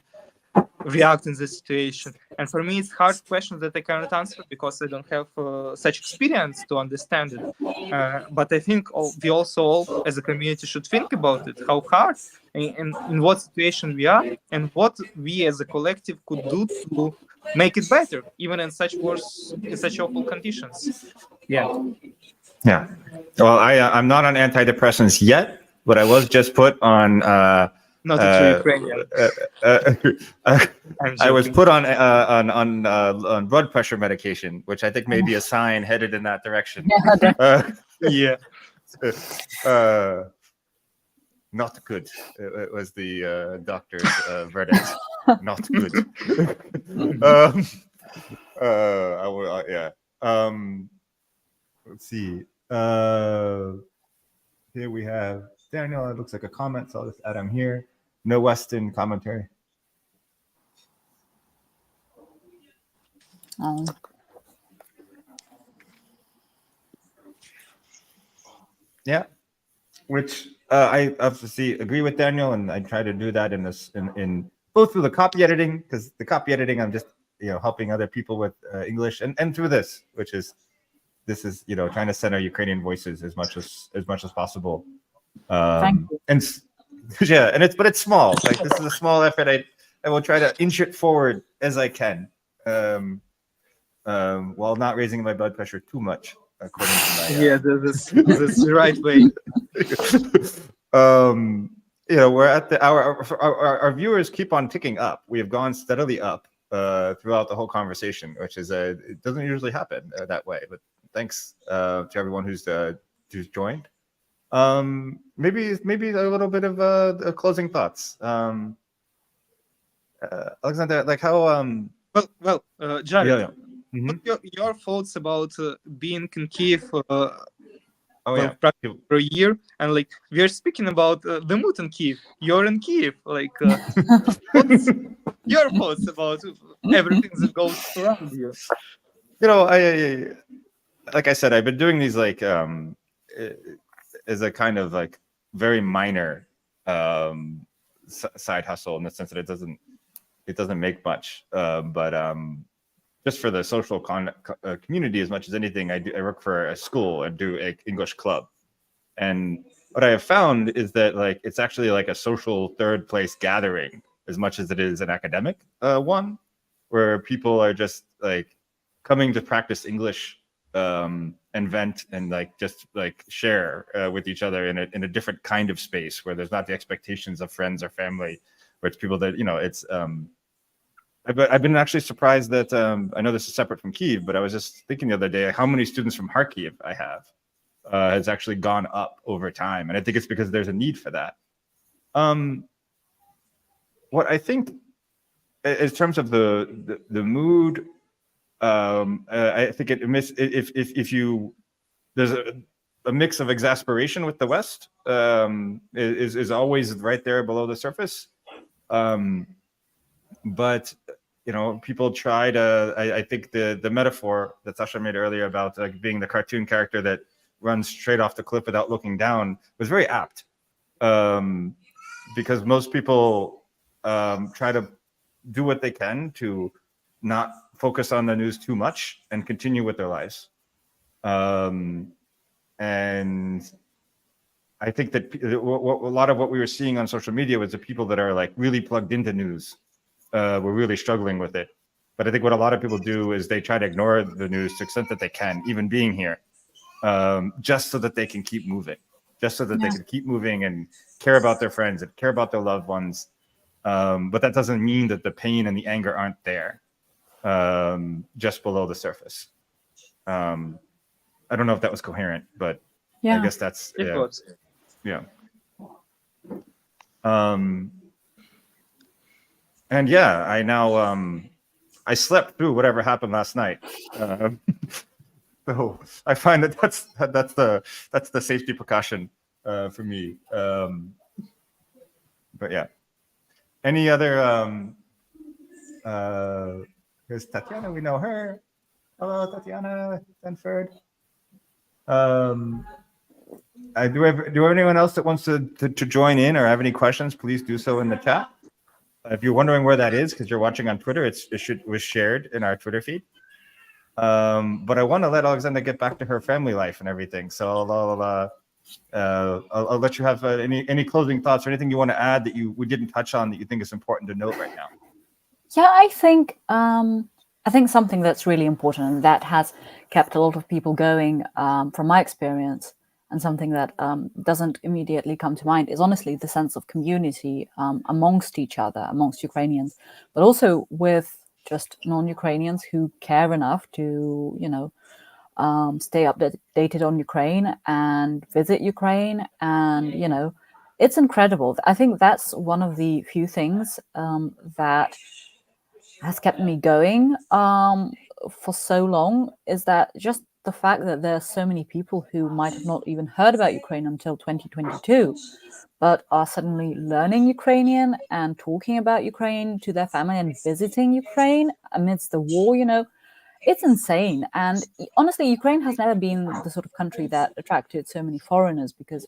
react in this situation. And for me, it's hard questions that I cannot answer because I don't have such experience to understand it. But I think we also all, as a community, should think about it, how hard and in what situation we are, and what we as a collective could do to make it better, even in such awful conditions. Yeah. Yeah. Well, I'm not on antidepressants yet, but I was just put on. Not a true Ukrainian. I was put on blood pressure medication, which I think may be a sign headed in that direction. Yeah. Not good. It was the doctor's verdict. Not good. Yeah. Let's see. Here we have Daniel. It looks like a comment, so I'll just add him here. No Western commentary. Oh. Yeah, which I obviously agree with Daniel, and I try to do that in both through the copy editing, because the copy editing I'm just helping other people with English, and through this, which is trying to center Ukrainian voices as much as possible. Thank you. And yeah, but it's small. Like, this is a small effort. I will try to inch it forward as I can, while not raising my blood pressure too much, according to my. That's the right way. We're at our viewers keep on ticking up. We have gone steadily up throughout the whole conversation, which is it doesn't usually happen that way. But thanks to everyone who's joined. Maybe a little bit of closing thoughts. Alexander, like how Jared, yeah. what your thoughts about being in Kyiv practically for a year, and like we are speaking about the mood in Kyiv. You're in Kyiv, like what's your thoughts about everything that goes around you? I like I said, I've been doing these like as a kind of like very minor side hustle, in the sense that it doesn't make much, but just for the social community as much as anything. I work for a school and do an English club, and what I have found is that like it's actually like a social third place gathering as much as it is an academic one, where people are just like coming to practice English and vent and like just like share with each other in a different kind of space, where there's not the expectations of friends or family, where it's people that it's I've been actually surprised that I know this is separate from Kyiv, but I was just thinking the other day how many students from Kharkiv I have has actually gone up over time, and I think it's because there's a need for that. What I think in terms of the mood, I think if you there's a mix of exasperation with the West is always right there below the surface, but people try to. I think the metaphor that Sasha made earlier about like being the cartoon character that run straight off the cliff without looking down was very apt, because most people try to do what they can to not focus on the news too much and continue with their lives. And I think that a lot of what we were seeing on social media was the people that are like really plugged into news were really struggling with it. But I think what a lot of people do is they try to ignore the news to the extent that they can, even being here, just so that they can keep moving, just so that they can keep moving and care about their friends and care about their loved ones. But that doesn't mean that the pain and the anger aren't there, just below the surface. I don't know if that was coherent, but I guess that's It was. yeah. And yeah, I now I slept through whatever happened last night. So I find that that's the safety precaution for me. But yeah. Any other here's Tatiana, we know her. Hello, Tatiana Stanford. Do we have anyone else that wants to join in or have any questions? Please do so in the chat. If you're wondering where that is, because you're watching on Twitter, it was shared in our Twitter feed. But I want to let Alexandra get back to her family life and everything. So I'll let you have any closing thoughts or anything you want to add that we didn't touch on that you think is important to note right now. Yeah, I think something that's really important and that has kept a lot of people going, from my experience, and something that doesn't immediately come to mind is honestly the sense of community amongst each other, amongst Ukrainians, but also with just non-Ukrainians who care enough to, stay updated on Ukraine and visit Ukraine. And, it's incredible. I think that's one of the few things that has kept me going for so long, is that just the fact that there are so many people who might have not even heard about Ukraine until 2022, but are suddenly learning Ukrainian and talking about Ukraine to their family and visiting Ukraine amidst the war. It's insane. And honestly, Ukraine has never been the sort of country that attracted so many foreigners, because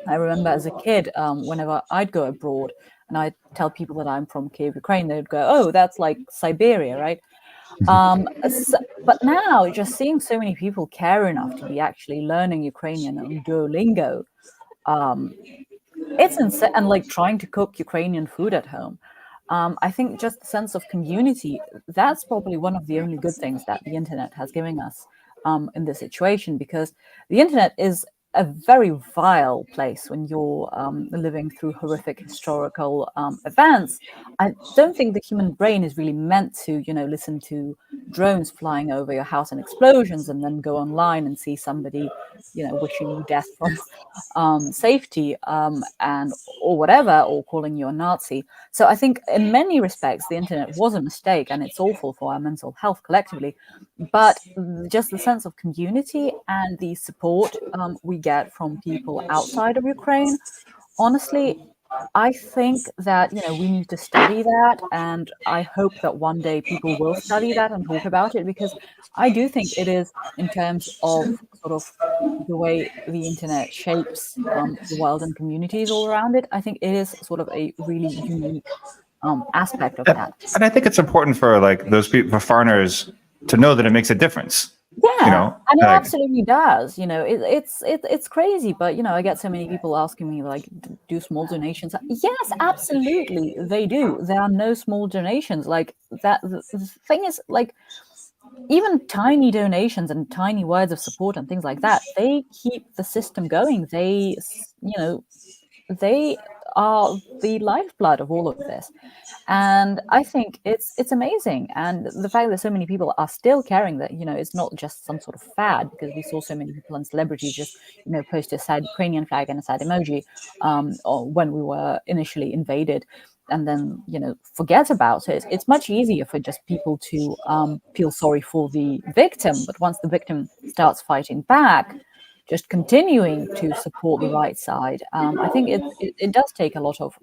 I remember as a kid, whenever I'd go abroad and I'd tell people that I'm from Kyiv, Ukraine, they'd go, "Oh, that's like Siberia, right?" But now, just seeing so many people care enough to be actually learning Ukrainian on Duolingo, it's insane, and like trying to cook Ukrainian food at home. I think just the sense of community, that's probably one of the only good things that the internet has given us in this situation, because the internet is a very vile place when you're living through horrific historical events. I don't think the human brain is really meant to, listen to drones flying over your house and explosions and then go online and see somebody, wishing you death from safety and or whatever, or calling you a Nazi. So I think in many respects, the internet was a mistake and it's awful for our mental health collectively. But just the sense of community and the support we get from people outside of Ukraine, honestly, I think that, we need to study that. And I hope that one day people will study that and talk about it, because I do think it is, in terms of sort of the way the internet shapes the world and communities all around it, I think it is sort of a really unique aspect of that. And I think it's important for like those people, for foreigners, to know that it makes a difference. Yeah, and it absolutely does. It's crazy, but I get so many people asking me, like, do small donations? Yes, absolutely, they do. There are no small donations like that. The thing is, like, even tiny donations and tiny words of support and things like that, they keep the system going. They are the lifeblood of all of this. And I think it's amazing. And the fact that so many people are still caring that, it's not just some sort of fad, because we saw so many people and celebrities just, post a sad Ukrainian flag and a sad emoji or when we were initially invaded, and then, forget about it. It's much easier for just people to feel sorry for the victim. But once the victim starts fighting back, just continuing to support the right side, I think it does take a lot of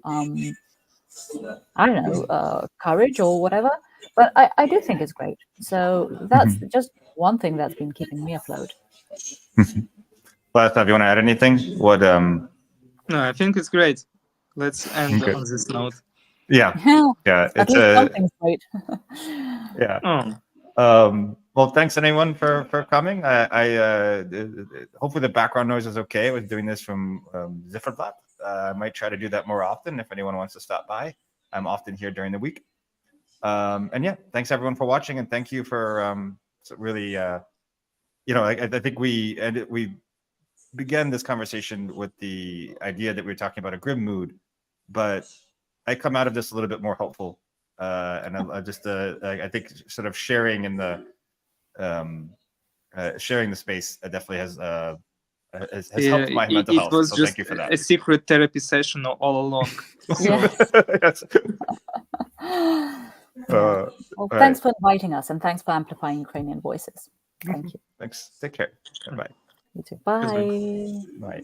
courage or whatever, but I do think it's great. So that's just one thing that's been keeping me afloat. Vladislav, you want to add anything? What? No, I think it's great. Let's end Okay. on this note. Yeah, yeah. At It's least a something's great. yeah. Oh, Well, thanks anyone for coming. Hopefully the background noise is okay. I was doing this from Zifferblatt. I might try to do that more often if anyone wants to stop by. I'm often here during the week. And yeah, thanks everyone for watching, and thank you for really, you know, I think we began this conversation with the idea that we were talking about a grim mood, but I come out of this a little bit more hopeful, and I just I think sort of sharing in the sharing the space definitely has helped my mental it health. was So just thank you for that. a secret therapy session all along. Yeah. Yes. Well, all thanks right. for inviting us, and thanks for amplifying Ukrainian voices. Thank you. Thanks. Take care. Bye. You too. Bye. Bye.